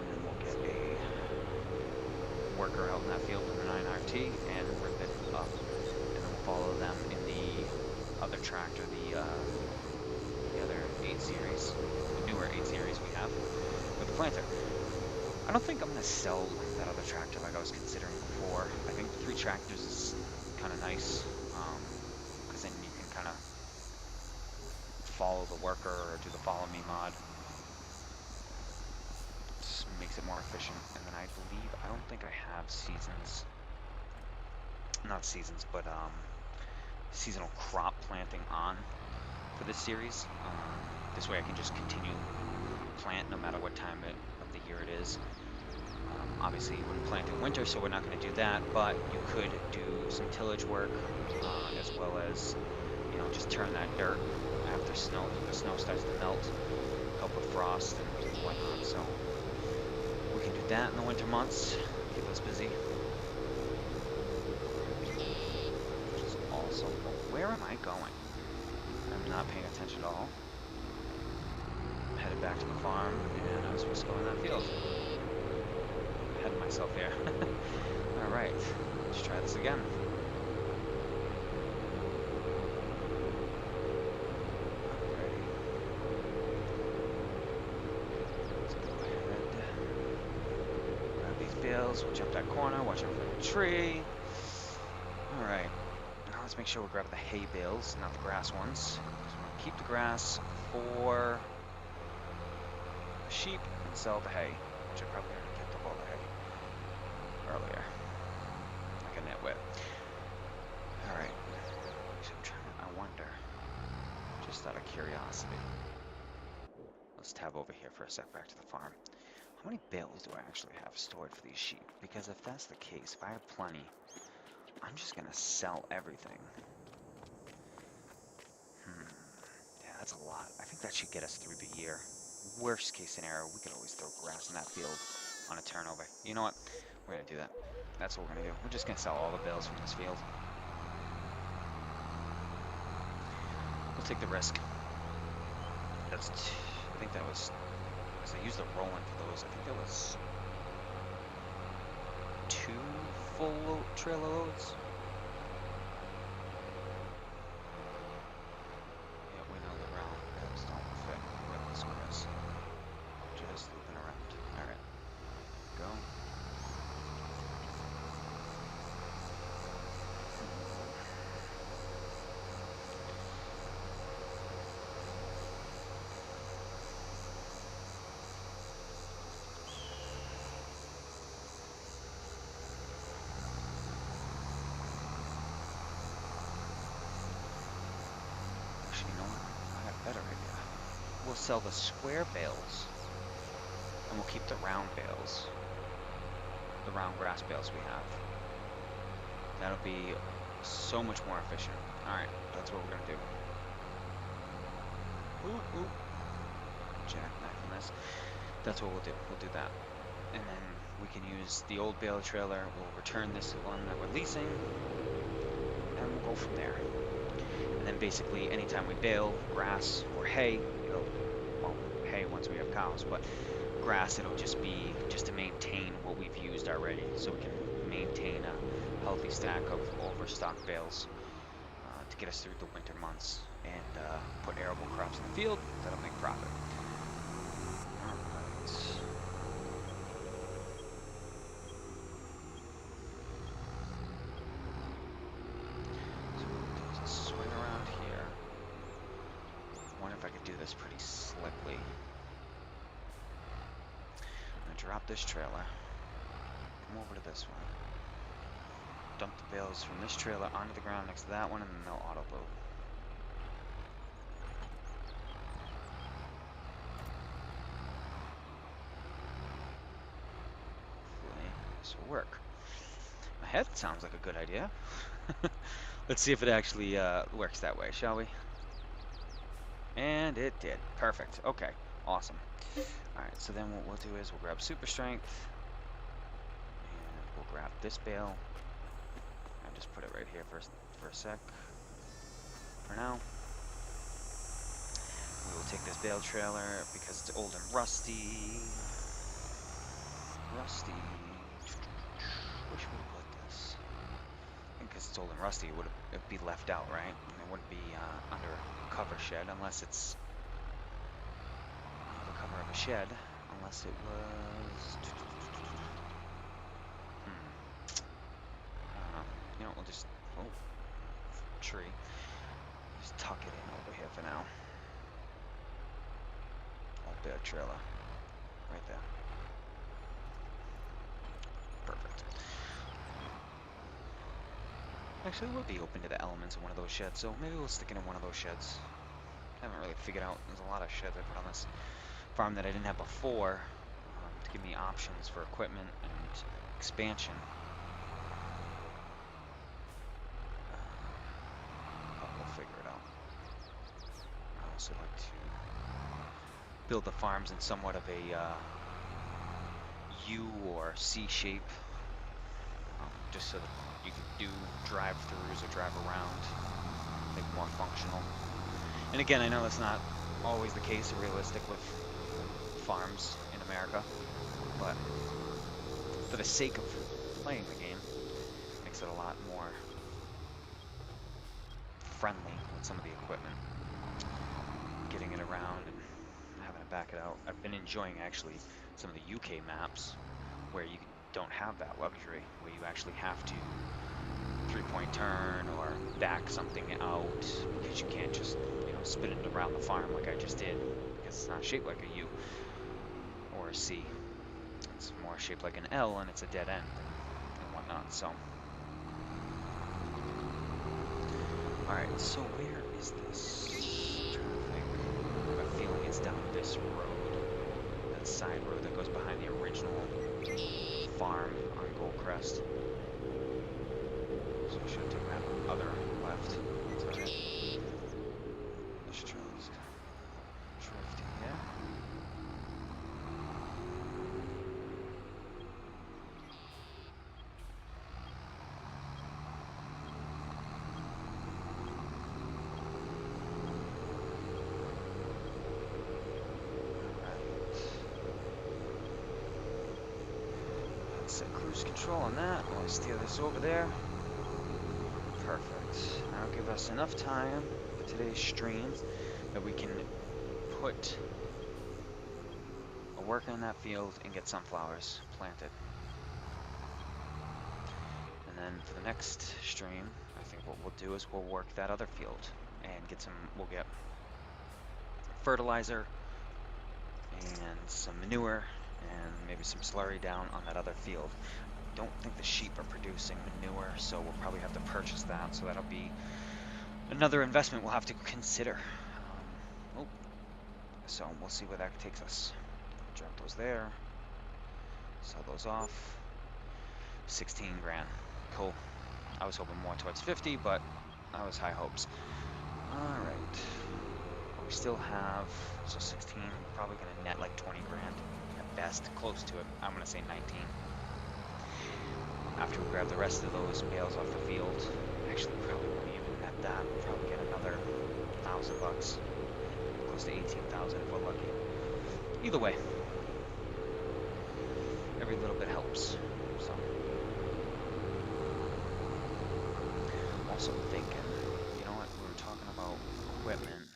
then we'll get a worker out in that field with a 9RT and rip it up. And then we'll follow them in the other tractor, the other 8 Series, the newer 8 Series we have with the planter. I don't think I'm going to sell that other tractor like I was considering before. I think 3 tractors is kind of nice, because then you can kind of follow the worker or do the follow me mod. Just makes it more efficient. And then I believe, I don't think I have seasons, not seasons, but seasonal crop planting on for this series. This way I can just continue plant no matter what time of the year it is. Obviously you wouldn't plant in winter, so we're not going to do that, but you could do some tillage work, as well as, you know, just turn that dirt after the snow starts to melt, help with frost and whatnot. So we can do that in the winter months, keep us busy. Which is awesome. Where am I going? I'm not paying attention at all. I'm headed back to the farm, and I was supposed to go in that field. I'm ahead of myself here. Alright, let's try this again. Alrighty. Let's go ahead. Grab these bales, we'll jump that corner, watch out for the tree. Alright. Now let's make sure we grab the hay bales, not the grass ones. So we're going to keep the grass for the sheep and sell the hay, which I probably already picked up all the hay earlier, like a nitwit. Alright, so I wonder, just out of curiosity, let's tab over here for a sec back to the farm. How many bales do I actually have stored for these sheep? Because if that's the case, if I have plenty, I'm just gonna sell everything. Yeah, that's a lot. I think that should get us through the year. Worst case scenario, we could always throw grass in that field on a turnover. You know what? We're gonna do that. That's what we're gonna do. We're just gonna sell all the bales from this field. We'll take the risk. I think that was, because I used the Roland for those, I think that was 2 full trailer loads. Yeah, we know the round bales don't fit with the squares. Just looping around. Alright. Go. we'll sell the square bales, and we'll keep the round bales, the round grass bales we have. That'll be so much more efficient. Alright, that's what we're gonna do. Ooh, ooh. Jackknifing this. That's what we'll do. We'll do that. And then we can use the old bale trailer. We'll return this one that we're leasing, and we'll go from there. And then basically anytime we bale grass or hay, well, hay once we have cows, but grass, it'll just be just to maintain what we've used already, so we can maintain a healthy stack of overstock bales to get us through the winter months and put arable crops in the field that'll make profit. Alright. So what we'll do is swing around here. I wonder if I could do this pretty slickly. I'm gonna drop this trailer. Come over to this one. Dump the bales from this trailer onto the ground next to that one, and then they'll auto load. Hopefully this will work. My head sounds like a good idea. Let's see if it actually works that way, shall we? And it did. Perfect. Okay. Awesome. Alright, so then what we'll do is we'll grab super strength, and we'll grab this bale, and just put it right here for a sec. For now. We will take this bale trailer because it's old and rusty. Rusty. Where should we put this? I think because it's old and rusty, it'd be left out, right? And it wouldn't be under a cover shed unless it's the cover of a shed, unless it was. I don't know. You know, we'll just tree. Just tuck it in over here for now. Old bale trailer, right there. Perfect. Actually, we'll be open to the elements in one of those sheds, so maybe we'll stick it in one of those sheds. I haven't really figured out. There's a lot of sheds I put on this farm that I didn't have before to give me options for equipment and expansion. But we'll figure it out. I also like to build the farms in somewhat of a U or C shape, just so that you can do drive-throughs or drive around, make it more functional. And again, I know that's not always the case or realistic with farms in America, but for the sake of playing the game, it makes it a lot more friendly with some of the equipment. Getting it around and having to back it out. I've been enjoying actually some of the UK maps where you don't have that luxury, where you actually have to three-point turn or back something out because you can't just, spin it around the farm like I just did, because it's not shaped like a U or a C. It's more shaped like an L, and it's a dead end and whatnot. So, all right. So where is this? I'm trying to think. I have a feeling it's down this road, that side road that goes behind the original farm on Goldcrest. So I should take that other left. Is that it? This trailer's drifting there. Set cruise control on that while I steer this over there. Perfect. That'll give us enough time for today's stream that we can put a worker in that field and get sunflowers planted. And then for the next stream, I think what we'll do is we'll work that other field and we'll get fertilizer and some manure and maybe some slurry down on that other field. I don't think the sheep are producing manure, so we'll probably have to purchase that, so that'll be another investment we'll have to consider. So we'll see where that takes us. Drop those there. Sell those off. 16 grand. Cool. I was hoping more towards 50, but I was high hopes. All right. We still have, so 16, probably going to net like 20 grand at best, close to it. I'm going to say 19. After we grab the rest of those bales off the field, actually probably won't even net that. We'll probably get another $1,000, close to 18,000 if we're lucky. Either way, every little bit helps. So, I'm also thinking, you know what, we were talking about equipment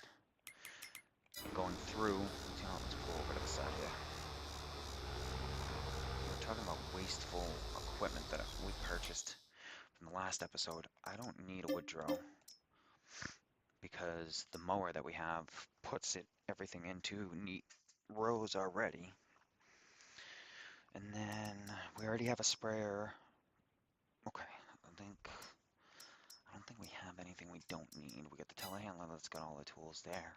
and going through. Let's pull over to the side here. We were talking about wasteful equipment that we purchased from the last episode. I don't need a wood drill because the mower that we have puts everything into neat rows already. And then we already have a sprayer. Okay, I don't think we have anything we don't need. We got the telehandler that's got all the tools there.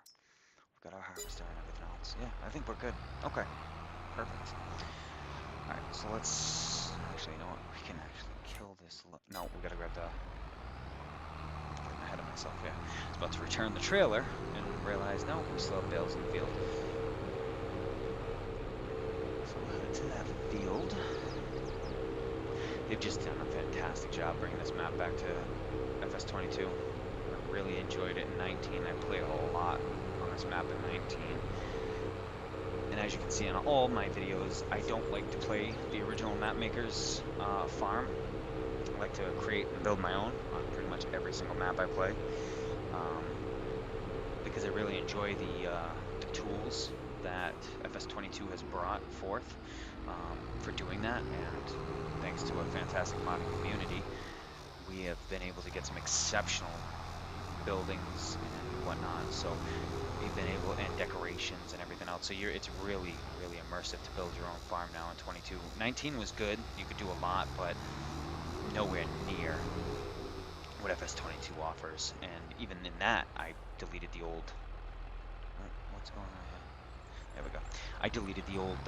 We've got our harvester and everything else. Yeah, I think we're good. Okay, perfect. All right, so let's actually, you know what? We can actually kill this. No, we gotta grab the. Getting ahead of myself here. I was about to return the trailer and realize no, we still have bales in the field. So we'll head to that field. They've just done a fantastic job bringing this map back to FS22. I really enjoyed it in 19. I played a lot on this map in 19. And as you can see in all my videos, I don't like to play the original mapmaker's farm. I like to create and build my own on pretty much every single map I play. Because I really enjoy the tools that FS22 has brought forth for doing that, and thanks to a fantastic modding community, we have been able to get some exceptional buildings and whatnot. So we've been able, and decorations and everything else. So it's really, really immersive to build your own farm now in 22. 19 was good. You could do a lot, but nowhere near what FS22 offers. And even in that, I deleted the old. What's going on here? There we go. I deleted the old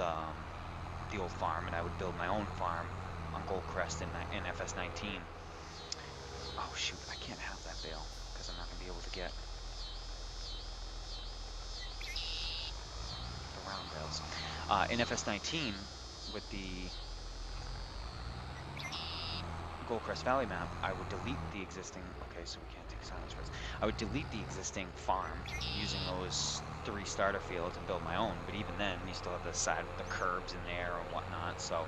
farm, and I would build my own farm on Goldcrest in FS19. Oh shoot, I can't have that bale because I'm not going to be able to get the round bales. In FS19, with the Goldcrest Valley map, I would delete the existing, okay, so we can't take silence first. I would delete the existing farm using those 3 starter fields and build my own, but even then, you still have the curbs in there and whatnot, so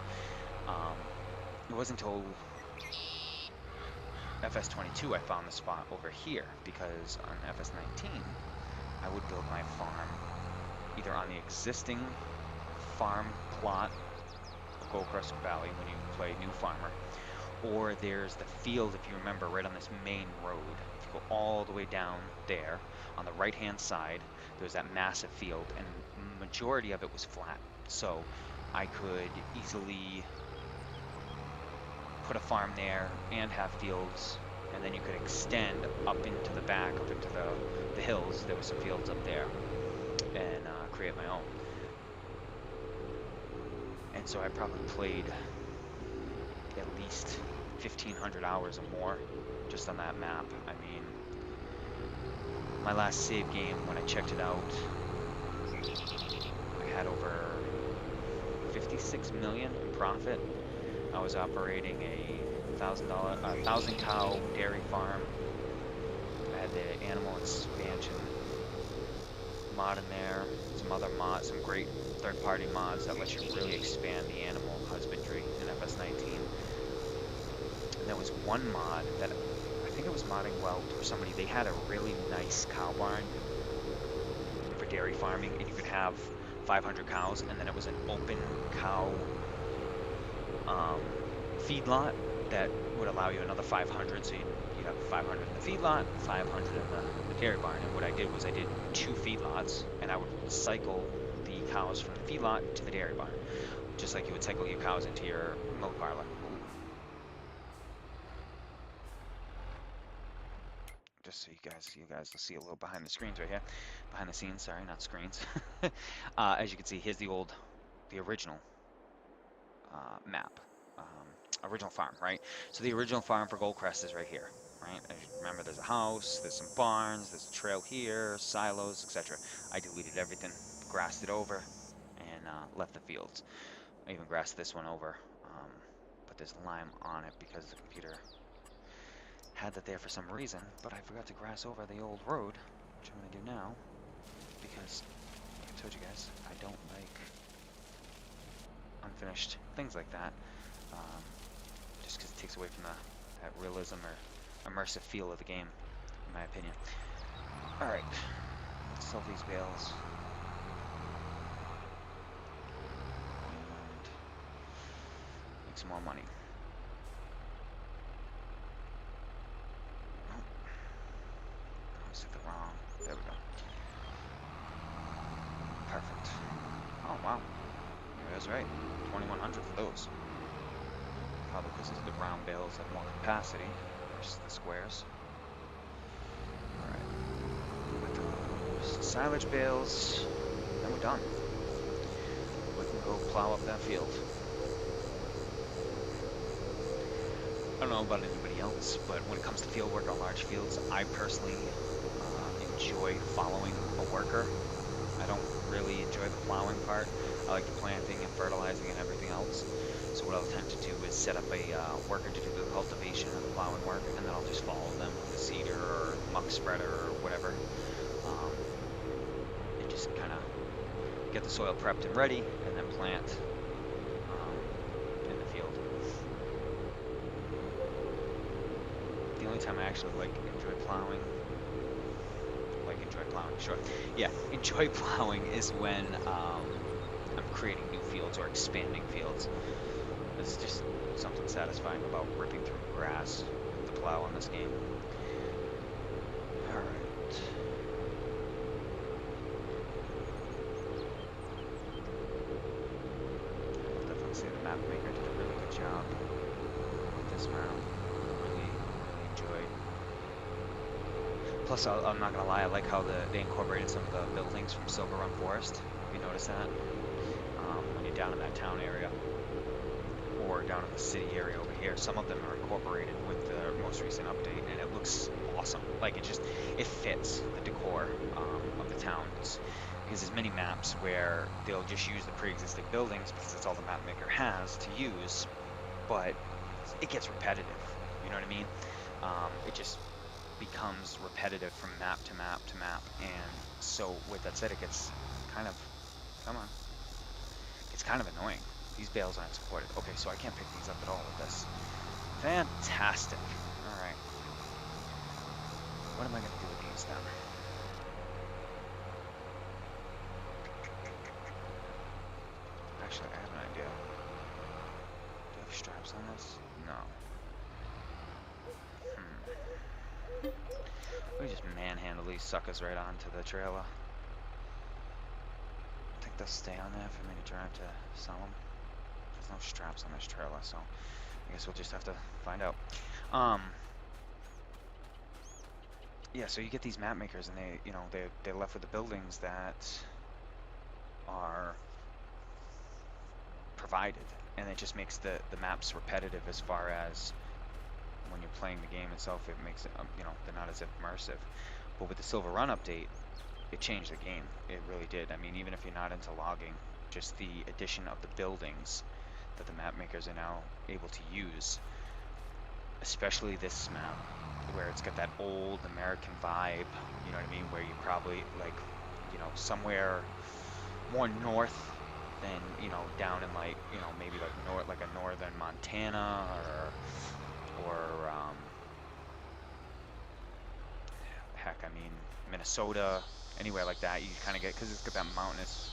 it wasn't until FS22 I found the spot over here, because on FS19, I would build my farm either on the existing farm plot of Goldcrest Valley when you play New Farmer, or there's the field, if you remember, right on this main road. If you go all the way down there, on the right-hand side, there's that massive field, and the majority of it was flat. So I could easily put a farm there and have fields, and then you could extend up into the back, up into the hills. There were some fields up there, and create my own. And so I probably played at least 1,500 hours or more just on that map. I mean, my last save game, when I checked it out, I had over 56 million in profit. I was operating a $1,000 cow dairy farm. I had the animal expansion mod in there, some other mods, some great third-party mods that let you really expand the animal husbandry in FS19. And there was one mod that I think it was modding well for somebody. They had a really nice cow barn for dairy farming, and you could have 500 cows, and then it was an open cow feedlot that would allow you another 500, so you'd have 500 in the feedlot, 500 in the dairy barn. And what I did was I did 2 feedlots, and I would cycle the cows from the feedlot to the dairy barn, just like you would cycle your cows into your milk parlor. just so you guys will see a little behind the screens right here, behind the scenes. Sorry, not screens. As you can see, here's the original map, original farm, right? So the original farm for Goldcrest is right here, right? As you remember, there's a house, there's some barns, there's a trail here, silos, etc. I deleted everything, grassed it over, and left the fields. I even grassed this one over, but there's lime on it because the computer had that there for some reason, but I forgot to grass over the old road, which I'm going to do now, because, like I told you guys, I don't like unfinished things like that, just because it takes away from that realism or immersive feel of the game, in my opinion. Alright, let's sell these bales. And make some more money. Oh, I almost hit the wrong. There we go. Perfect. Oh, wow. You guys right. 2,100 for those. Probably because the brown bales have more capacity versus the squares. Alright. With those silage bales, then we're done. We can go plow up that field. I don't know about anybody else, but when it comes to field work on large fields, I personally enjoy following a worker. I don't really enjoy the plowing part. I like the planting and fertilizing and everything else. So what I'll tend to do is set up a worker to do the cultivation and the plowing work, and then I'll just follow them with the seeder or muck spreader or whatever, and just kind of get the soil prepped and ready, and then plant in the field. The only time I actually enjoy plowing, enjoy plowing is when I'm creating new fields or expanding fields. It's just something satisfying about ripping through grass with the plow on this game. Alright. I'll definitely say the map maker did a really good job with this map. Really enjoyed. Plus, I'm not gonna lie, I like how they incorporated some of the buildings from Silver Run Forest. Have you noticed that? When you're down in that town area, or down in the city area over here, some of them are incorporated with the most recent update, and it looks awesome. Like, it fits the decor of the towns. Because there's many maps where they'll just use the pre-existing buildings because that's all the map maker has to use, but it gets repetitive, you know what I mean? It just becomes repetitive from map to map to map, and so with that said, it gets kind of, it's kind of annoying. These bales aren't supported. Okay, so I can't pick these up at all with this. Fantastic. Alright. What am I going to do with these then? Actually, I have an idea. Do I have straps on this? No. Let me just manhandle these suckers right onto the trailer. I think they'll stay on there for me to drive to sell them. There's no straps on this trailer, so I guess we'll just have to find out. Yeah, so you get these map makers, and they're left with the buildings that are provided, and it just makes the maps repetitive as far as when you're playing the game itself. It makes it, they're not as immersive. But with the Silver Run update, it changed the game. It really did. I mean, even if you're not into logging, just the addition of the buildings that the map makers are now able to use, especially this map, where it's got that old American vibe, you know what I mean, where you probably, somewhere more north than, down in, maybe like a northern Montana, or heck, I mean, Minnesota, anywhere like that. You kind of get, because it's got that mountainous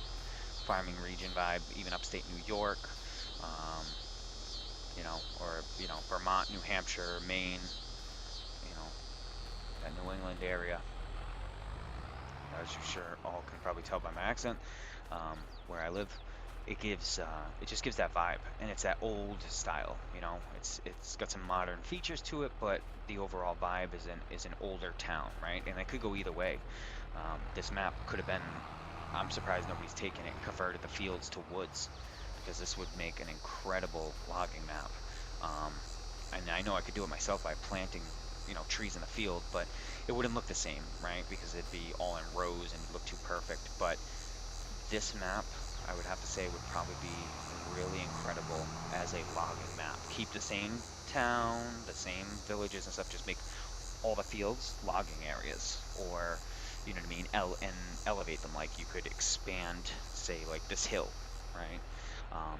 farming region vibe, even upstate New York, or, Vermont, New Hampshire, Maine, that New England area. As you sure all can probably tell by my accent, where I live. it just gives that vibe, and it's that old style, you know. It's got some modern features to it, but the overall vibe is an older town, right? And it could go either way. This map could have been, I'm surprised nobody's taken it and converted the fields to woods, because this would make an incredible logging map. Um, and I know I could do it myself by planting, you know, trees in the field, but it wouldn't look the same, right? Because it'd be all in rows and it'd look too perfect. But this map, I would have to say, would probably be really incredible as a logging map. Keep the same town, the same villages and stuff, just make all the fields logging areas, or you know what I mean, and elevate them. Like you could expand, say, like this hill, right?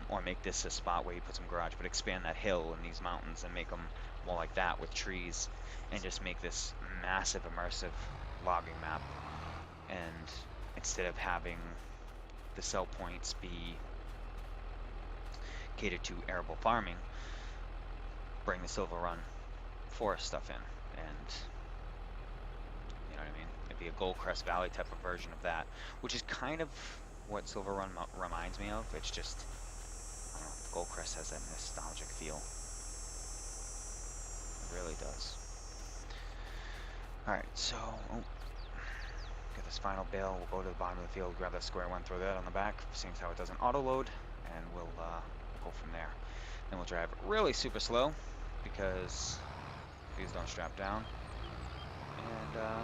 Or make this a spot where you put some garage, but expand that hill and these mountains and make them more like that with trees, and just make this massive immersive logging map. And instead of having the sell points be catered to arable farming, bring the Silver Run forest stuff in, and you know what I mean? It'd be a Goldcrest Valley type of version of that, which is kind of what Silver Run reminds me of. It's just, I don't know, Goldcrest has that nostalgic feel. It really does. All right, so get this final bale. We'll go to the bottom of the field, grab that square one, throw that on the back, seeing how it doesn't auto load, and we'll go from there. Then we'll drive really super slow because these don't strap down, and yeah,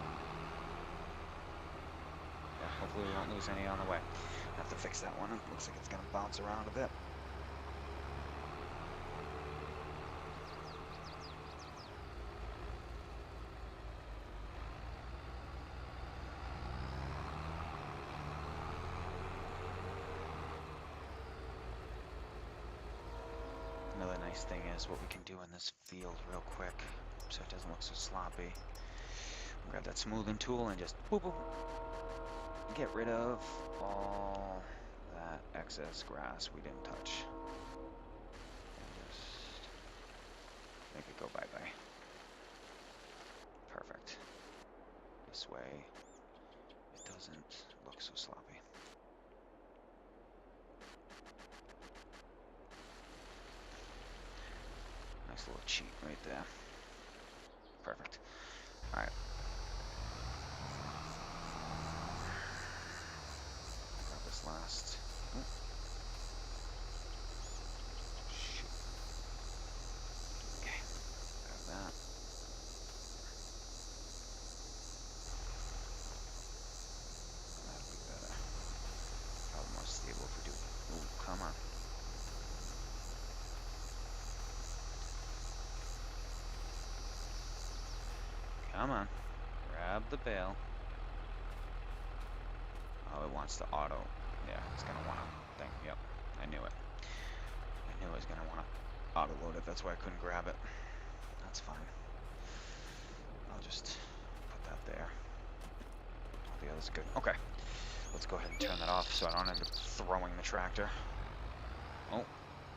hopefully we won't lose any on the way. I have to fix that one. It looks like it's gonna bounce around a bit. Another nice thing is what we can do in this field real quick, so it doesn't look so sloppy. Grab that smoothing tool and just boop boop, get rid of all that excess grass we didn't touch. And just make it go bye-bye. Perfect. This way it doesn't look so sloppy. Nice little cheat right there. Perfect. All right. Grab this last. Ooh. Shoot. Okay. Grab that. That'll be better. Probably more stable if we do. Ooh, come on. Come on. Grab the bale. Oh, it wants to auto. Yeah, it's gonna want to thing. Yep, I knew it. I knew it was gonna want to auto load it. That's why I couldn't grab it. That's fine. I'll just put that there. All the others are good. Okay. Let's go ahead and turn that off so I don't end up throwing the tractor. Oh,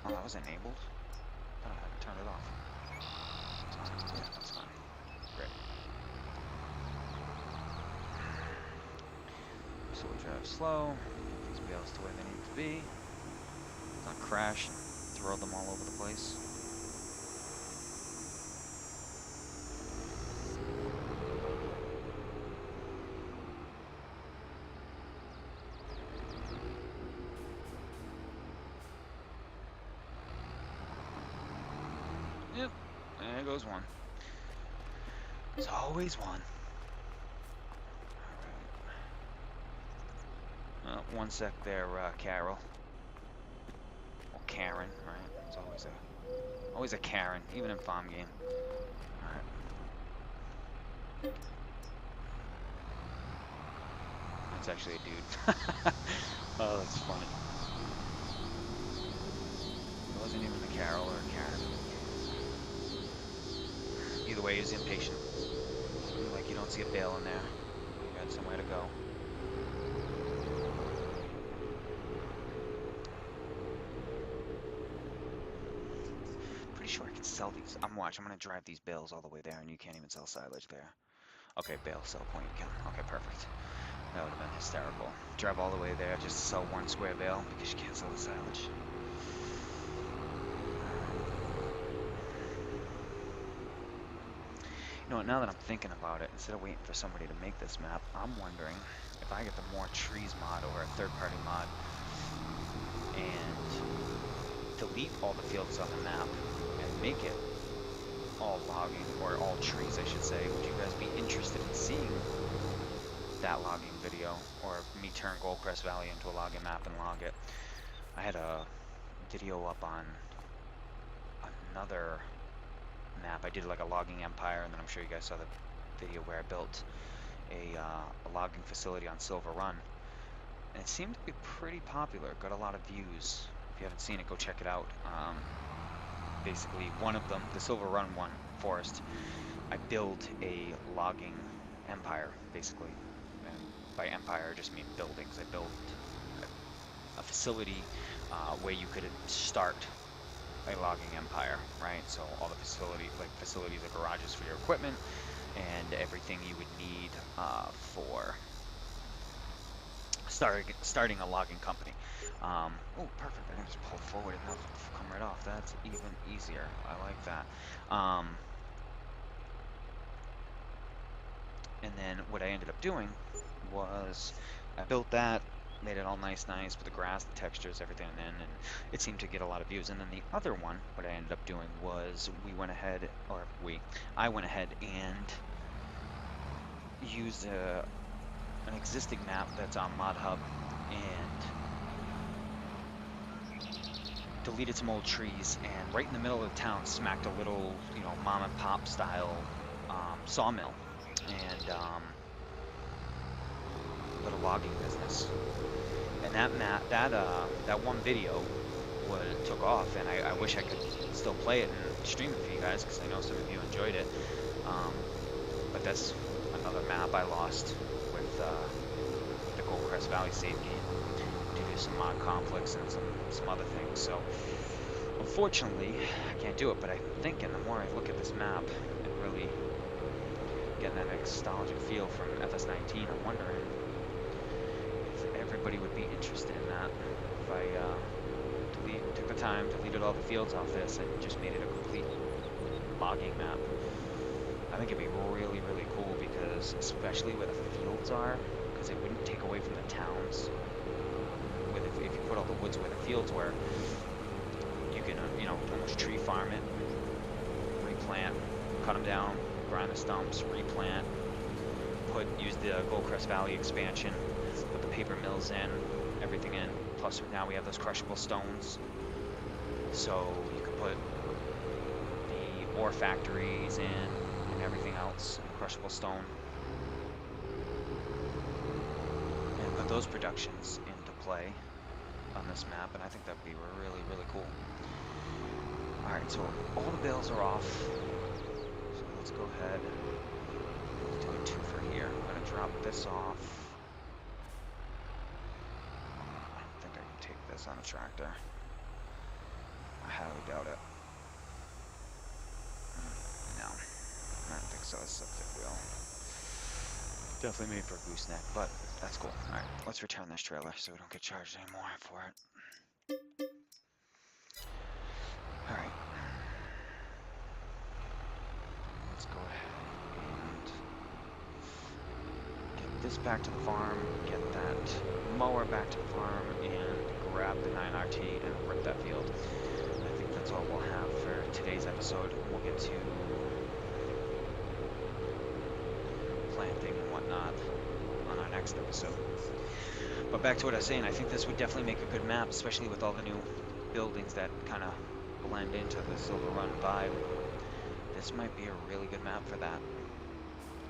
that was enabled. I thought I had to turn it off. Yeah, that's fine. Great. So we'll drive slow, get these bales to where they need to be, not crash and throw them all over the place. Yep, there goes one. There's always one. Alright. One sec there, Carol. Or Karen, right? There's always a Karen, even in farm game. Alright. That's actually a dude. Oh, that's funny. It wasn't even a Carol or a Karen. Either way, he's impatient. Like you don't see a bale in there. You got somewhere to go. Pretty sure I can sell these. I'm gonna drive these bales all the way there, and you can't even sell silage there. Okay, bale sell point again. Okay, perfect. That would have been hysterical. Drive all the way there just to sell one square bale because you can't sell the silage. You know what, now that I'm thinking about it, instead of waiting for somebody to make this map, I'm wondering if I get the more trees mod or a third-party mod and delete all the fields on the map and make it all logging, or all trees I should say, would you guys be interested in seeing that logging video, or me turn Goldcrest Valley into a logging map and log it? I had a video up on another map. I did like a logging empire, and then I'm sure you guys saw the video where I built a logging facility on Silver Run, and it seemed to be pretty popular. Got a lot of views. If you haven't seen it, go check it out. Basically, one of them, the Silver Run one, forest, I built a logging empire, basically. And by empire, I just mean buildings. I built a facility where you could start a logging empire, right? So all the facilities are garages for your equipment and everything you would need for starting a logging company. Oh, perfect. I can just pull forward and it'll come right off. That's even easier. I like that. And then what I ended up doing was I built that, made it all nice, with the grass, the textures, everything in, and it seemed to get a lot of views. And then the other one, what I ended up doing was I went ahead and used an existing map that's on ModHub and deleted some old trees, and right in the middle of the town smacked a little, mom and pop style sawmill and little logging business. And that one video took off, and I wish I could still play it and stream it for you guys because I know some of you enjoyed it. But that's another map I lost with the Goldcrest Valley save game due to some mod conflicts and some other things. So unfortunately, I can't do it. But I'm thinking the more I look at this map and really getting that nostalgic feel from FS19, I'm wondering if everybody would be interested in that. If I took the time, deleted all the fields off this, and just made it a complete logging map. I think it'd be really, really cool because, especially where the fields are, because it wouldn't take away from the towns. If you put all the woods where the fields were, you can, almost tree farm it, replant, cut them down, grind the stumps, replant, use the Goldcrest Valley expansion, put the paper mills in, everything in. Plus now we have those crushable stones, so you can put the ore factories in and everything else in crushable stone, and put those productions into play on this map, and I think that would be really, really cool. Alright, so all the bales are off, so let's go ahead and do a twofer here. I'm going to drop this off. I don't think I can take this on a tractor. I highly doubt it. No, I don't think so. It's a fifth wheel. Definitely made for a gooseneck, but that's cool. Alright, let's return this trailer so we don't get charged anymore for it. Alright. Let's go ahead and get this back to the farm, get that mower back to the farm, and grab the 9RT and rip that field. I think that's all we'll have for today's episode. We'll get to planting and whatnot on our next episode. But back to what I was saying, I think this would definitely make a good map, especially with all the new buildings that kind of blend into the Silver Run vibe. This might be a really good map for that.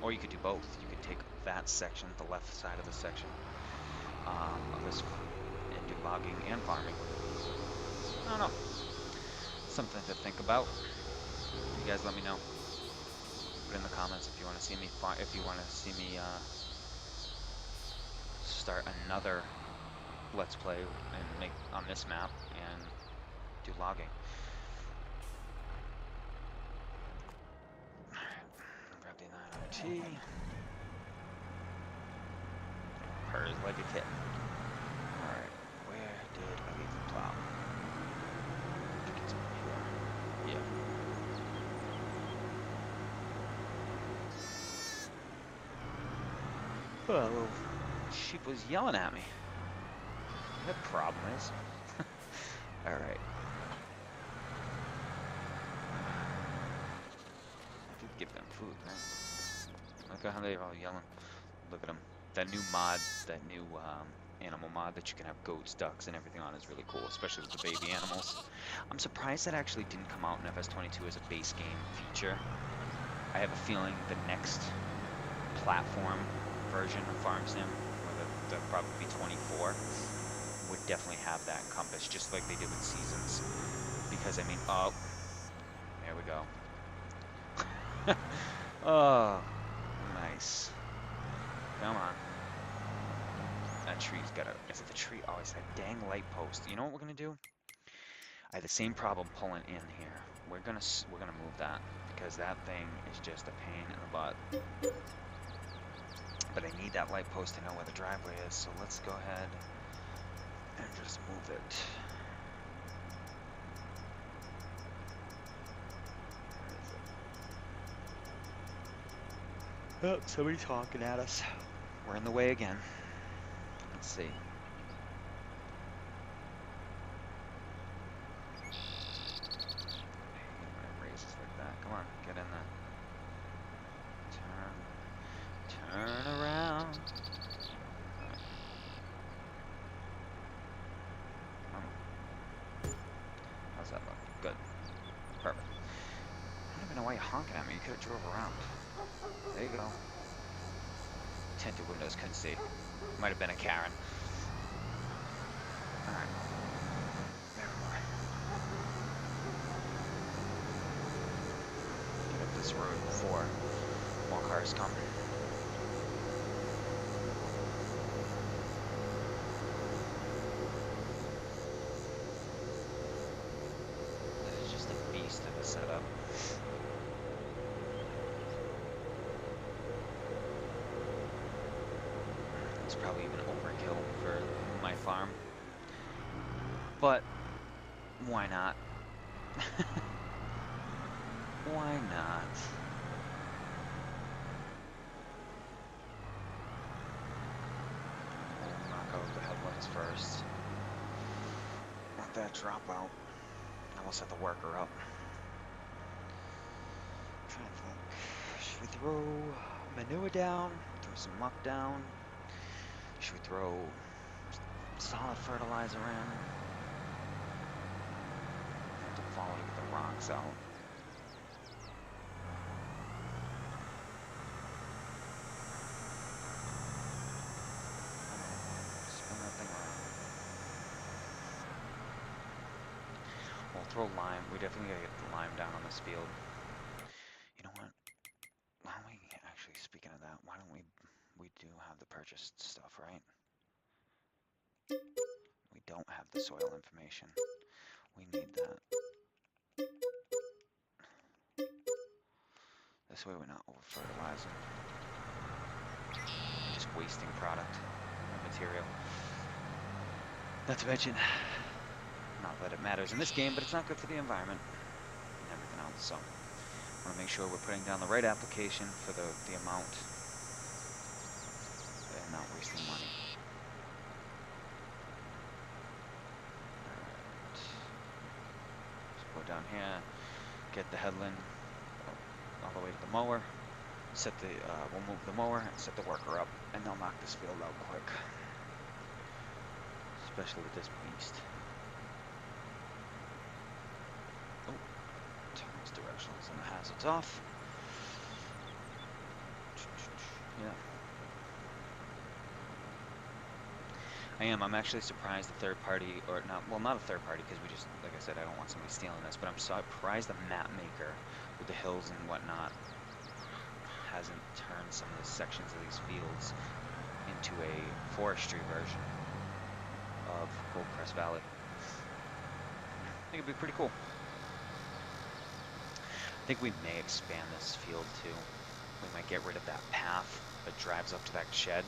Or you could do both. You could take that section, the left side of the section of this, and do logging and farming. I don't know. Something to think about. You guys let me know. Put in the comments if you want to see me start another Let's Play and make on this map and do logging. Alright, grab the 9RT. like a kitten. Alright, where did I leave the plow? I think it's over here. Yeah. Oh, little sheep was yelling at me. What the problem is? Alright. I did give them food, right? Look at how they're all yelling. Look at them. That new mod, that new animal mod that you can have goats, ducks, and everything on is really cool, especially with the baby animals. I'm surprised that actually didn't come out in FS22 as a base game feature. I have a feeling the next platform version of Farm Sim, or that'll probably be 24, would definitely have that encompassed, just like they did with Seasons. Because, I mean, oh, there we go. Oh, nice. Come on. That tree's got a, is it the tree? Oh, it's that dang light post. You know what we're gonna do? I had the same problem pulling in here. We're gonna move that because that thing is just a pain in the butt. But I need that light post to know where the driveway is, so let's go ahead and just move it. Where is it? Oh, somebody's honking at us. We're in the way again. Let's see. Raises like that. Come on, get in there. Turn around. How's that look? Good. Perfect. I don't even know why you're honking at me. You could have drove around. There you go. Tinted windows, couldn't see. Might have been a Karen. Alright. There we are. Get up this road before more cars come. This is just a beast of a setup. It's probably even overkill for my farm. But why not? Why not? We'll knock out the headlights first. Let that drop out. Then we'll set the worker up. I'm trying to think. Should we throw manure down? Throw some muck down? Should we throw solid fertilizer in? I have to follow to get the rocks out. Spin that thing around. We'll throw lime. We definitely gotta get the lime down on this field. You know what? Why don't we, actually, speaking of that, why don't we do have the purchased stuff, right? We don't have the soil information. We need that. This way we're not over-fertilizing. Just wasting product and material. Not to mention, not that it matters in this game, but it's not good for the environment and everything else, so I want to make sure we're putting down the right application for the amount and not wasting money. Alright. Let's go down here, get the headland all the way to the mower, set the, we'll move the mower and set the worker up, and they'll knock this field out quick. Especially with this beast. Oh, turn those directionals and the hazards off. Yeah. I'm actually surprised the third party, or not, well, not a third party, because we just, like I said, I don't want somebody stealing this, but I'm surprised the map maker with the hills and whatnot hasn't turned some of the sections of these fields into a forestry version of Goldcrest Valley. I think it'd be pretty cool. I think we may expand this field too. We might get rid of that path that drives up to that shed.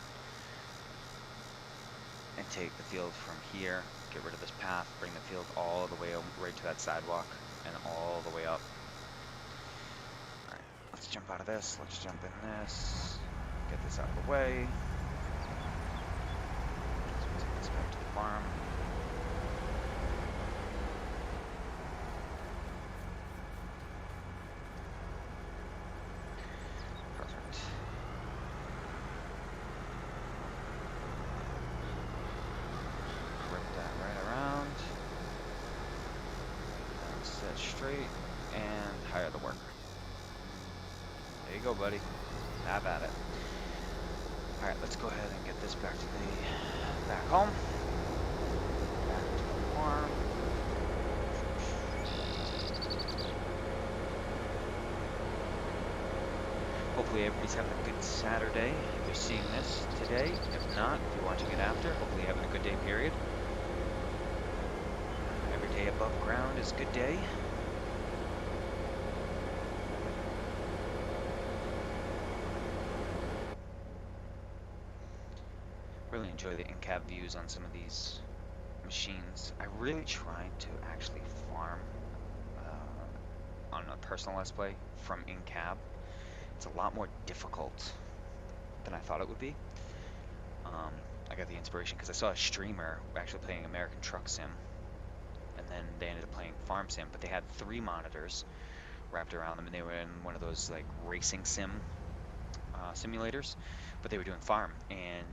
and take the field from here, get rid of this path, bring the field all the way right to that sidewalk and all the way up. Alright, let's jump out of this, let's jump in this, get this out of the way. So we'll take this back to the farm. Perfect. Rip that right around. And set straight and hire the worker. There you go, buddy. Have at it. Alright, let's go ahead and get this back home. Back to the farm. Hopefully everybody's having a good Saturday. If you're seeing this today, if not, if you're watching it after, hopefully you're having a good day, period. Every day above ground is a good day. Really enjoy the in-cab views on some of these machines. I really tried to actually farm on a personal Let's Play from in-cab. It's a lot more difficult than I thought it would be. I got the inspiration because I saw a streamer actually playing American Truck Sim, and then they ended up playing Farm Sim, but they had 3 monitors wrapped around them, and they were in one of those like racing sim simulators, but they were doing farm. And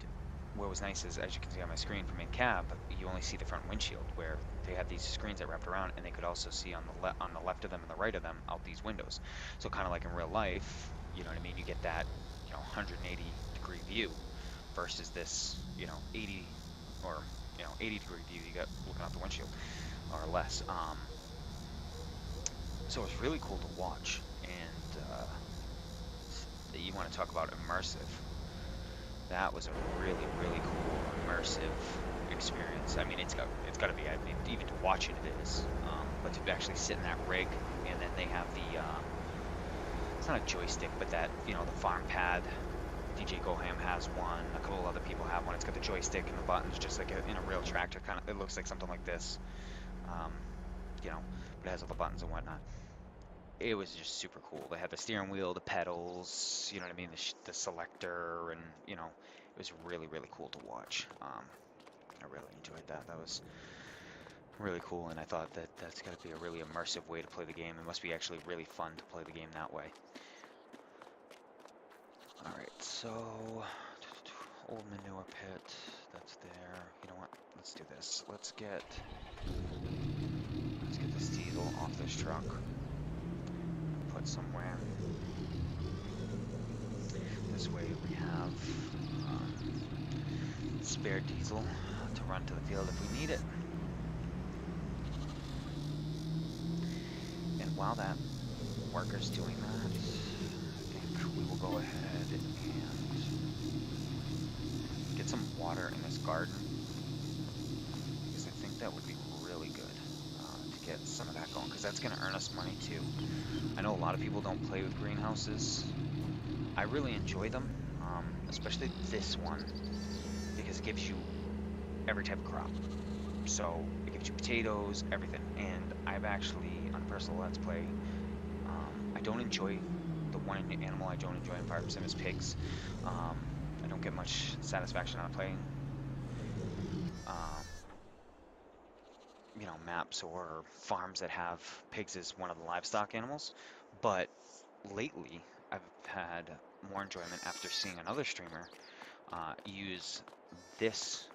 what was nice is, as you can see on my screen from in-cab, you only see the front windshield, where they had these screens that wrapped around, and they could also see on the left of them and the right of them out these windows. So kind of like in real life, you know what I mean? You get that 180-degree view versus this 80 or 80-degree view you got looking out the windshield or less. So it was really cool to watch, and you want to talk about immersive. That was a really, really cool immersive experience. I mean, it's got to be. I mean, even to watch it, it is. But to actually sit in that rig, and then they have the it's not a joystick, but that the farm pad. DJ Goham has one. A couple other people have one. It's got the joystick and the buttons, just like in a real tractor. Kind of, it looks like something like this. But it has all the buttons and whatnot. It was just super cool. They had the steering wheel, the pedals, you know what I mean, the selector, and it was really, really cool to watch. I really enjoyed that. That was really cool, and I thought that that's got to be a really immersive way to play the game. It must be actually really fun to play the game that way. All right, so old manure pit, that's there. You know what? Let's do this. Let's get this diesel off this truck and put somewhere. This way we have spare diesel to run to the field if we need it. And while that worker's doing that, I think we will go ahead and get some water in this garden, because I think that would be really good to get some of that going, because that's going to earn us money too. I know a lot of people don't play with greenhouses. I really enjoy them, especially this one, because it gives you every type of crop. So it gives you potatoes, everything. And I've actually, on personal Let's Play, I don't enjoy the one animal I don't enjoy in Farm Sim is pigs. I don't get much satisfaction out of playing maps or farms that have pigs as one of the livestock animals. But lately, I've had more enjoyment after seeing another streamer use this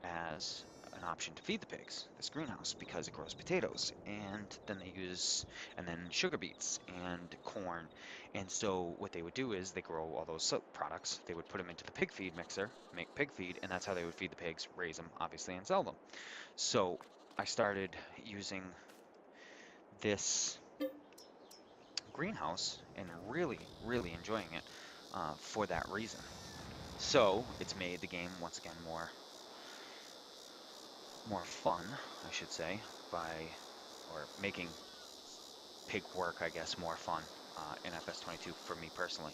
as an option to feed the pigs, this greenhouse, because it grows potatoes, and then sugar beets and corn. And so what they would do is they grow all those products, they would put them into the pig feed mixer, make pig feed, and that's how they would feed the pigs, raise them obviously, and sell them. So I started using this greenhouse and really, really enjoying it for that reason. So it's made the game once again more fun, I should say, or making pig work, I guess, more fun in FS22 for me personally.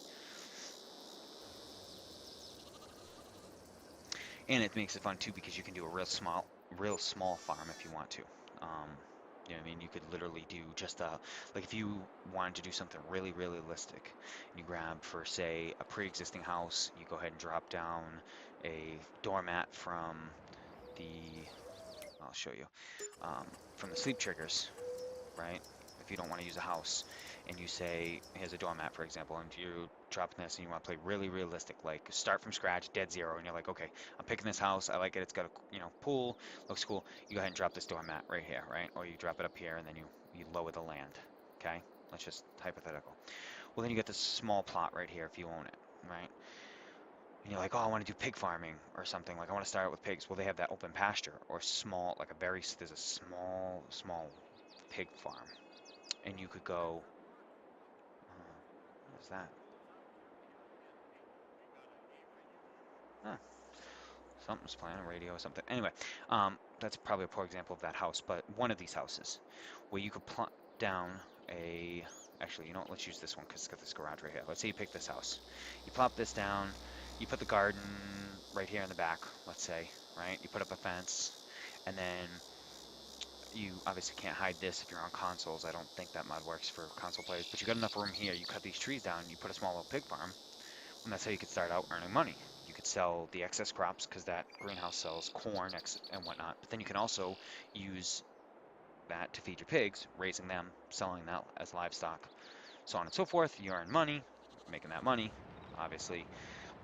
And it makes it fun too because you can do a real small farm if you want to. You know what I mean? You could literally do just like if you wanted to do something really realistic, you grab for say a pre-existing house, you go ahead and drop down a doormat from the, I'll show you, from the sleep triggers, right? If you don't want to use a house and you say, here's a doormat, for example, and you're dropping this and you want to play really realistic, like start from scratch, dead zero, and you're like, okay, I'm picking this house. I like it. It's got a, pool, looks cool. You go ahead and drop this doormat right here, right? Or you drop it up here and then you lower the land, okay? That's just hypothetical. Well, then you get this small plot right here if you own it, right? And you're like, oh, I want to do pig farming or something. Like I want to start out with pigs. Well, they have that open pasture or small, like there's a small pig farm. And you could go, what is that? Huh, something's playing, a radio or something. Anyway, that's probably a poor example of that house, but one of these houses where you could plot down a, actually, you know what, let's use this one because it's got this garage right here. Let's say you pick this house. You plop this down, you put the garden right here in the back, let's say, right? You put up a fence, and then you obviously can't hide this if you're on consoles. I don't think that mod works for console players, but you got enough room here. You cut these trees down, you put a small little pig farm, and that's how you could start out earning money. You could sell the excess crops because that greenhouse sells corn and whatnot. But then you can also use that to feed your pigs, raising them, selling that as livestock, so on and so forth. You earn money, making that money. Obviously,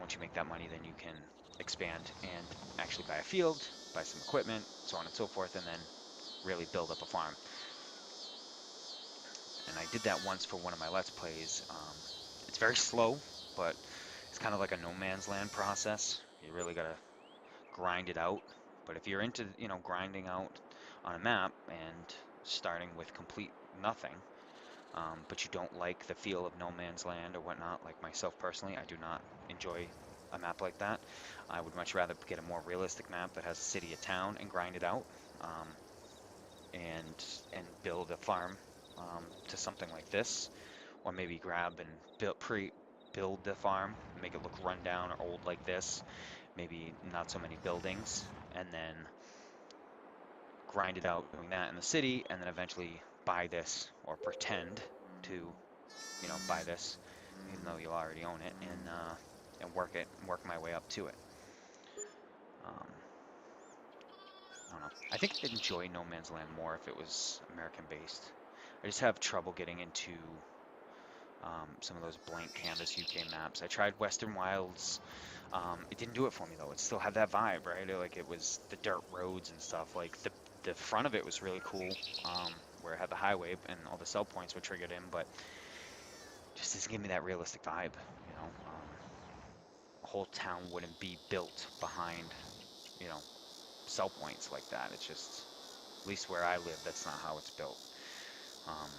once you make that money, then you can expand and actually buy a field, buy some equipment, so on and so forth, and then really build up a farm. And I did that once for one of my Let's Plays. It's very slow, but it's kind of like a no man's land process. You really gotta grind it out. But if you're into, grinding out on a map and starting with complete nothing, but you don't like the feel of no man's land or whatnot, like myself personally, I do not enjoy a map like that. I would much rather get a more realistic map that has a city, a town, and grind it out, and build a farm to something like this, or maybe grab and build the farm, make it look run down or old like this, maybe not so many buildings, and then grind it out doing that in the city, and then eventually buy this or pretend to, buy this, even though you already own it, and work my way up to it. Um, I don't know. I think I'd enjoy No Man's Land more if it was American based. I just have trouble getting into some of those blank canvas UK maps. I tried Western Wilds. It didn't do it for me though. It still had that vibe, right? Like it was the dirt roads and stuff. Like the front of it was really cool, where it had the highway and all the sell points were triggered in, but just doesn't give me that realistic vibe. You know, a whole town wouldn't be built behind, you know, sell points like that. It's just, at least where I live, that's not how it's built. Um,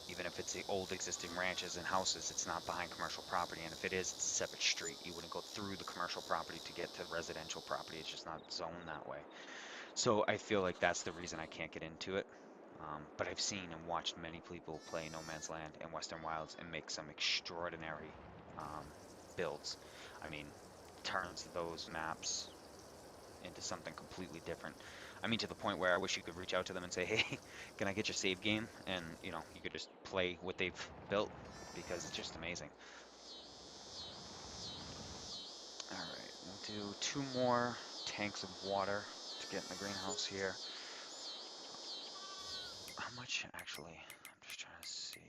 Even if it's the old existing ranches and houses, it's not behind commercial property. And if it is, it's a separate street. You wouldn't go through the commercial property to get to residential property. It's just not zoned that way. So I feel like that's the reason I can't get into it. But I've seen and watched many people play No Man's Land and Western Wilds and make some extraordinary builds. I mean, turns those maps into something completely different. I mean, to the point where I wish you could reach out to them and say, hey, can I get your save game? And, you could just play what they've built because it's just amazing. All right, we'll do 2 more tanks of water to get in the greenhouse here. How much, actually? I'm just trying to see.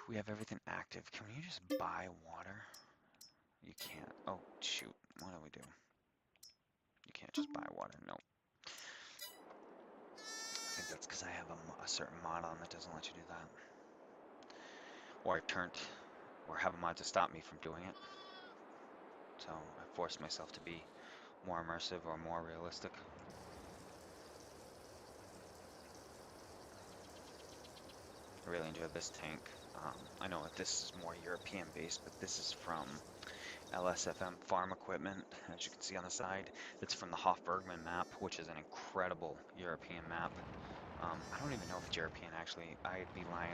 We have everything active. Can you just buy water? You can't. Oh, shoot. What do we do? You can't just buy water. No. I think that's because I have a certain mod on that doesn't let you do that. Or or have a mod to stop me from doing it. So I forced myself to be more immersive or more realistic. I really enjoy this tank. I know that this is more European based, but this is from LSFM Farm Equipment, as you can see on the side. It's from the Hofbergman map, which is an incredible European map. I don't even know if it's European, actually. I'd be lying.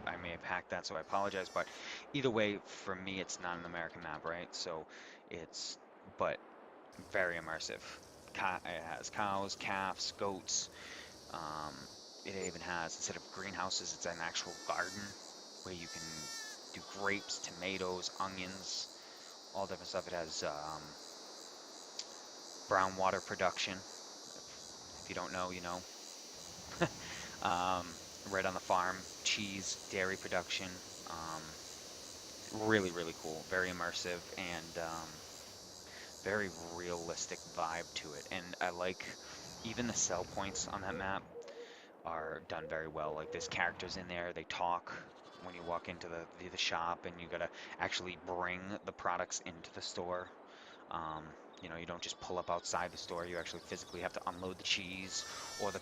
I may have hacked that, so I apologize. But either way, for me, it's not an American map, right? So it's, but very immersive. It has cows, calves, goats. Um, it even has, instead of greenhouses, it's an actual garden where you can do grapes, tomatoes, onions, all different stuff. It has brown water production. If you don't know, you know. um, right on the farm, cheese, dairy production. Um, really, really cool, very immersive, and very realistic vibe to it. And I like even the sell points on that map are done very well. Like there's characters in there, they talk when you walk into the shop, and you gotta actually bring the products into the store. Um, you know, you don't just pull up outside the store. You actually physically have to unload the cheese or the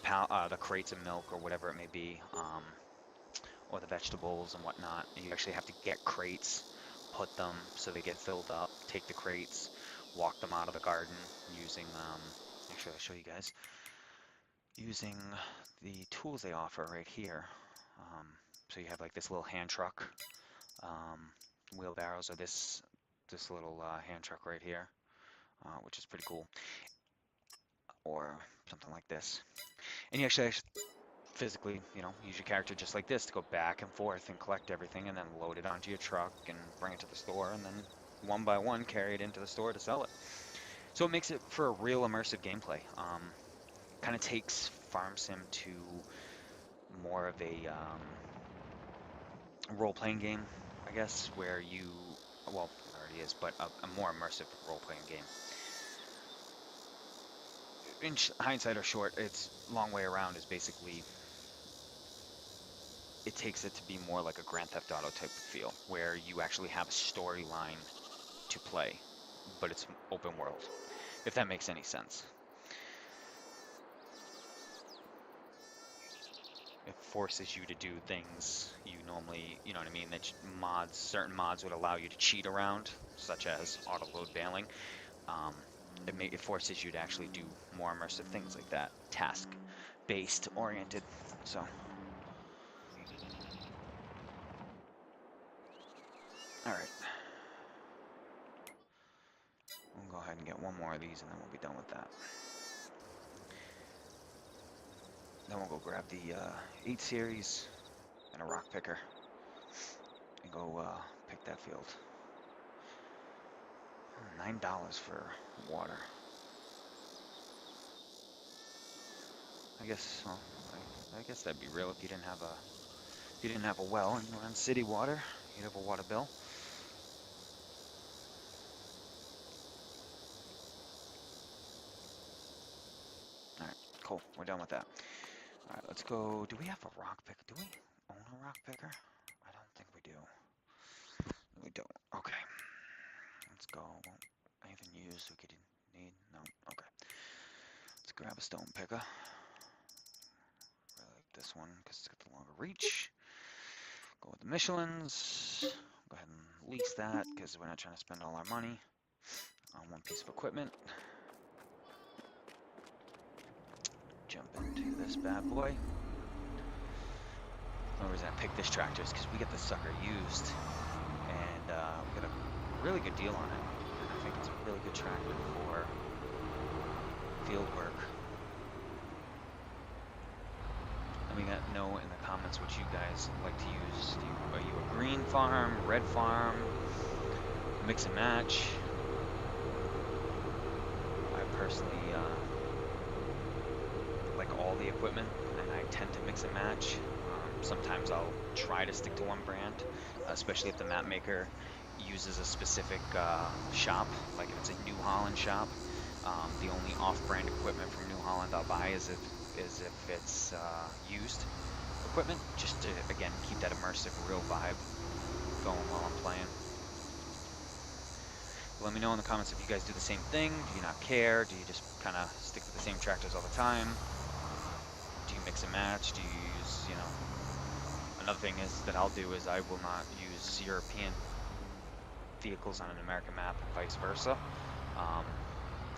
crates of milk or whatever it may be, or the vegetables and whatnot. You actually have to get crates, put them so they get filled up, take the crates, walk them out of the garden using, actually I'll show you guys, using the tools they offer right here. So you have like this little hand truck, um, wheelbarrows, or this little hand truck right here, which is pretty cool, or something like this. And you actually physically, you know, use your character just like this to go back and forth and collect everything, and then load it onto your truck and bring it to the store, and then one by one carry it into the store to sell it. So it makes it for a real immersive gameplay. Kind of takes Farm Sim to more of a role-playing game, I guess, where you, well, it already is, but a more immersive role-playing game. In hindsight or short, it's long way around is basically, it takes it to be more like a Grand Theft Auto type of feel, where you actually have a storyline to play, but it's open world, if that makes any sense. It forces you to do things you normally, you know what I mean, that certain mods would allow you to cheat around, such as auto-load bailing. Um, it forces you to actually do more immersive things like that, task-based oriented. So, all right. We'll go ahead and get one more of these, and then we'll be done with that. Then we'll go grab the 8 series and a rock picker and go pick that field. $9 for water. I guess, well, I guess that'd be real if you didn't have a well and you were on city water, you'd have a water bill. All right, cool. We're done with that. All right, let's go. Do we have a rock picker? Do we own a rock picker? I don't think we do. We don't. Okay. Let's go. Anything used we could need? No. Okay. Let's grab a stone picker. Really like this one because it's got the longer reach. Go with the Michelin's. Go ahead and lease that because we're not trying to spend all our money on one piece of equipment. Jump into this bad boy. The only reason I picked this tractor is because we get the sucker used, and we got a really good deal on it. And I think it's a really good tractor for field work. Let me know in the comments what you guys like to use. Are you a green farm, red farm, mix and match? I personally like all the equipment, and I tend to mix and match. Sometimes I'll try to stick to one brand, especially if the map maker uses a specific shop, like if it's a New Holland shop. The only off-brand equipment from New Holland I'll buy is if it's used equipment, just to, again, keep that immersive, real vibe going while I'm playing. Let me know in the comments if you guys do the same thing. Do you not care? Do you just kind of stick with the same tractors all the time? Do you mix and match? Do you use, you know... Another thing is that I'll do is I will not use European vehicles on an American map and vice versa.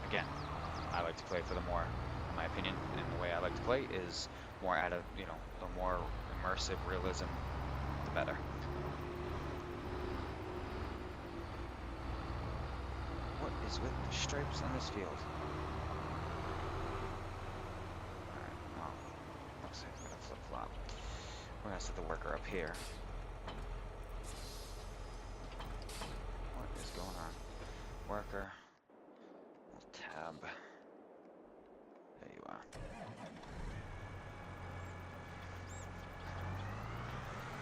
Again, I like to play for the more, in my opinion, and the way I like to play is more out of, you know, the more immersive realism, the better. What is with the stripes on this field? Alright, well, looks like we're gonna flip-flop. We're gonna set the worker up here. What is going on? Worker. We'll tab. There you are.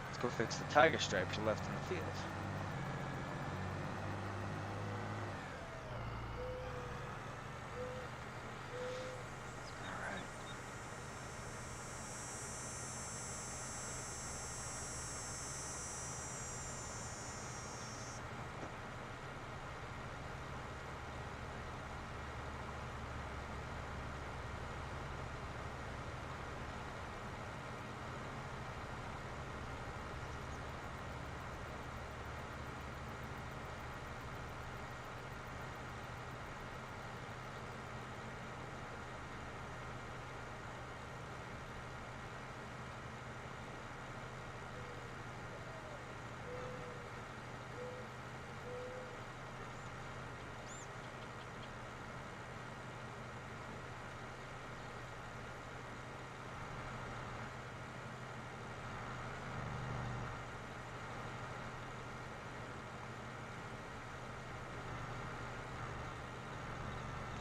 Let's go fix the tiger stripes you left in the field. Alright.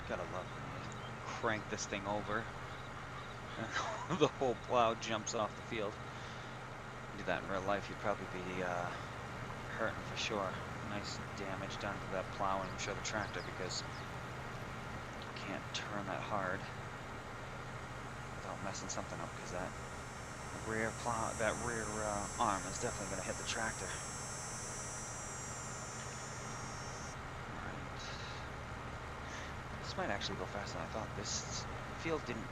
Gotta love when you crank this thing over and the whole plow jumps off the field. Do that in real life, you'd probably be hurting for sure. Nice damage done to that plow, and I'm sure the tractor, because you can't turn that hard without messing something up, because that rear plow, that rear arm is definitely going to hit the tractor. Alright. This might actually go faster than I thought. This field didn't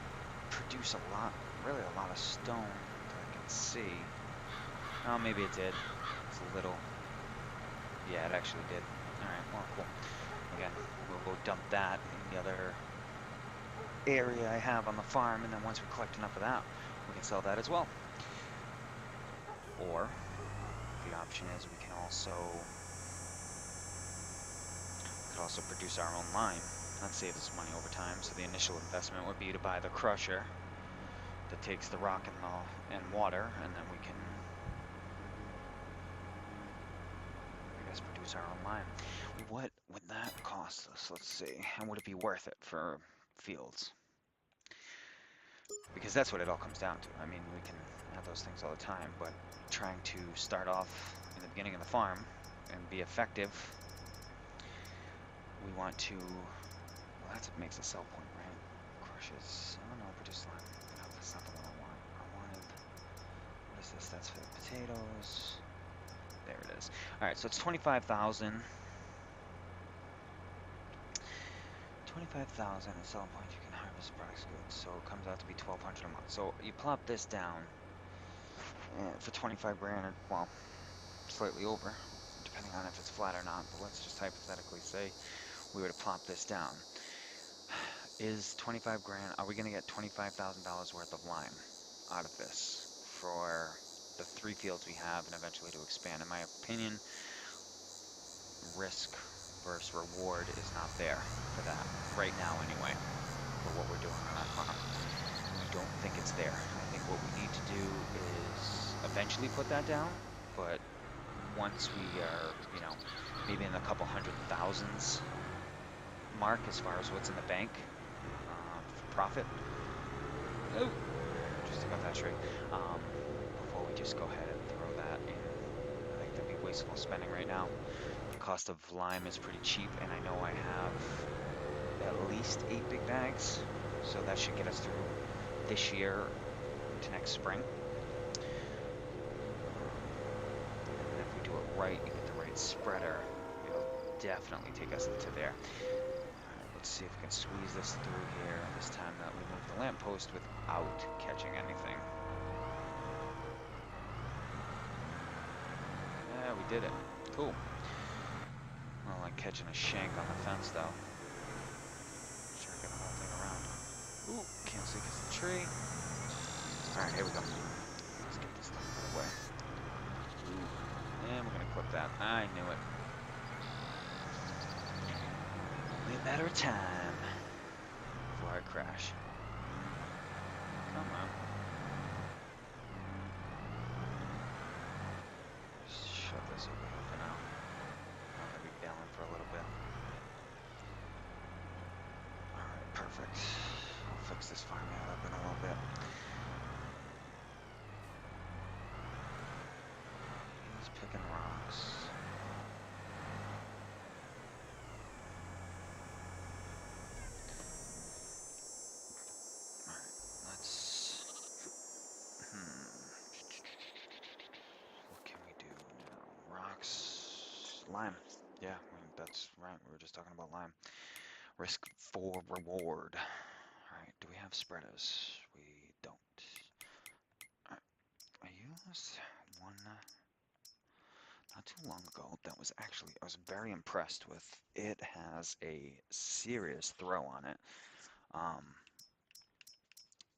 produce really a lot of stone that I can see. Oh, maybe it did. It's a little. Yeah, it actually did. Alright, well, cool. Again, we'll go dump that in the other area I have on the farm, and then once we collect enough of that, we can sell that as well. Or, the option is we can also produce our own lime. That saves us money over time, so the initial investment would be to buy the crusher that takes the rock and water, and then we can, I guess, produce our own lime. What would that cost us? Let's see. And would it be worth it for fields? Because that's what it all comes down to. I mean, we can have those things all the time, but trying to start off in the beginning of the farm and be effective, we want to, well, that makes a sell point, right? Crushes, oh no, produce lime. No, that's not the one I want. I wanted, what is this? That's for the potatoes. There it is. All right, so it's 25,000. 25,000 at selling point, you can harvest products goods, so it comes out to be 1,200 a month. So you plop this down for 25 grand, or, well, slightly over, depending on if it's flat or not, but let's just hypothetically say we were to plop this down. Is 25 grand, are we going to get $25,000 worth of lime out of this for the 3 fields we have and eventually to expand? In my opinion, risk versus reward is not there for that, right now anyway, for what we're doing on our farm. I don't think it's there. I think what we need to do is eventually put that down, but once we are, you know, maybe in a couple hundred thousands mark as far as what's in the bank for profit. Oh, just took out that tree. Before we just go ahead and throw that in, I think that'd be wasteful spending right now. The cost of lime is pretty cheap, and I know I have at least 8 big bags, so that should get us through this year to next spring. And if we do it right and get the right spreader, it'll definitely take us to there. Alright, let's see if we can squeeze this through here, this time that we move the lamppost without catching anything. Yeah, we did it. Cool. Well, like catching a shank on the fence, though. Jerking the whole thing around. Ooh, can't see because of the tree. Alright, here we go. Let's get this thing put away. Ooh. And we're gonna clip that. I knew it. Only a matter of time before I crash. Come on. Just shove this over here for now. I'm gonna be bailing for a little bit. Alright, perfect. I'll fix this farmyard up in a little bit. He's picking rocks. Alright, let's... What can we do now? Rocks... Lime. Yeah, that's right. We were just talking about lime. Risk for reward. Alright, do we have spreaders? We don't. Alright, I used one not too long ago that was actually, I was very impressed with. It has a serious throw on it.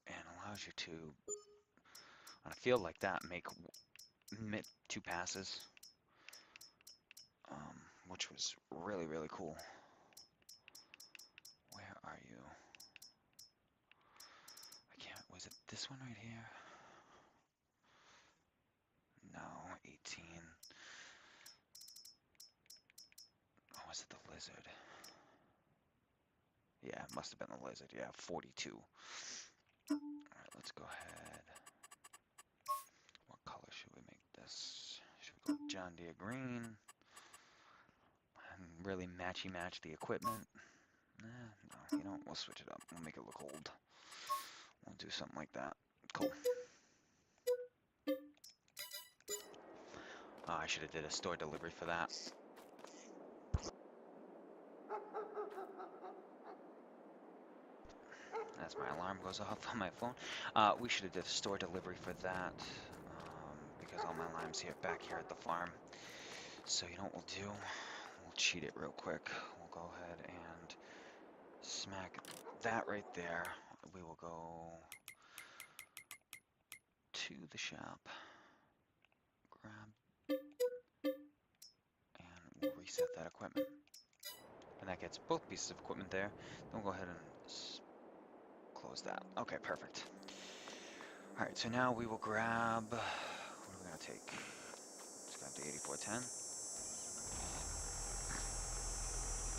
And allows you to, on a field like that, make 2 passes. Which was really, really cool. Where are you? I can't, was it this one right here? No, 18. Oh, was it the lizard? Yeah, it must have been the lizard. Yeah, 42. Alright, let's go ahead. What color should we make this? Should we go John Deere green? And really match the equipment? No, you know, we'll switch it up. We'll make it look old. We'll do something like that. Cool. Oh, I should have did a store delivery for that. As my alarm goes off on my phone. We should have did a store delivery for that. Because all my lime's back here at the farm. So you know what we'll do? We'll cheat it real quick. We'll go ahead and smack that right there. We will go to the shop, grab, and we'll reset that equipment. And that gets both pieces of equipment there. Then we'll go ahead and close that. Okay, perfect. Alright, so now we will grab, what are we going to take? Let's grab the 8410.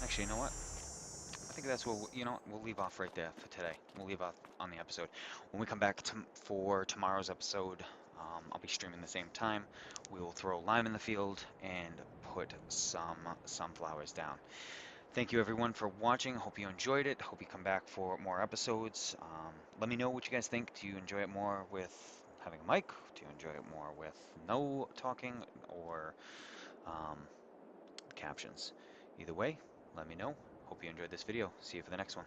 Actually, you know what? I think that's what, you know, we'll leave off right there for today. We'll leave off on the episode. When we come back for tomorrow's episode, I'll be streaming the same time. We will throw lime in the field and put some sunflowers down. Thank you everyone for watching. Hope you enjoyed it. Hope you come back for more episodes. Let me know what you guys think. Do you enjoy it more with having a mic? Do you enjoy it more with no talking or captions? Either way, let me know. Hope you enjoyed this video. See you for the next one.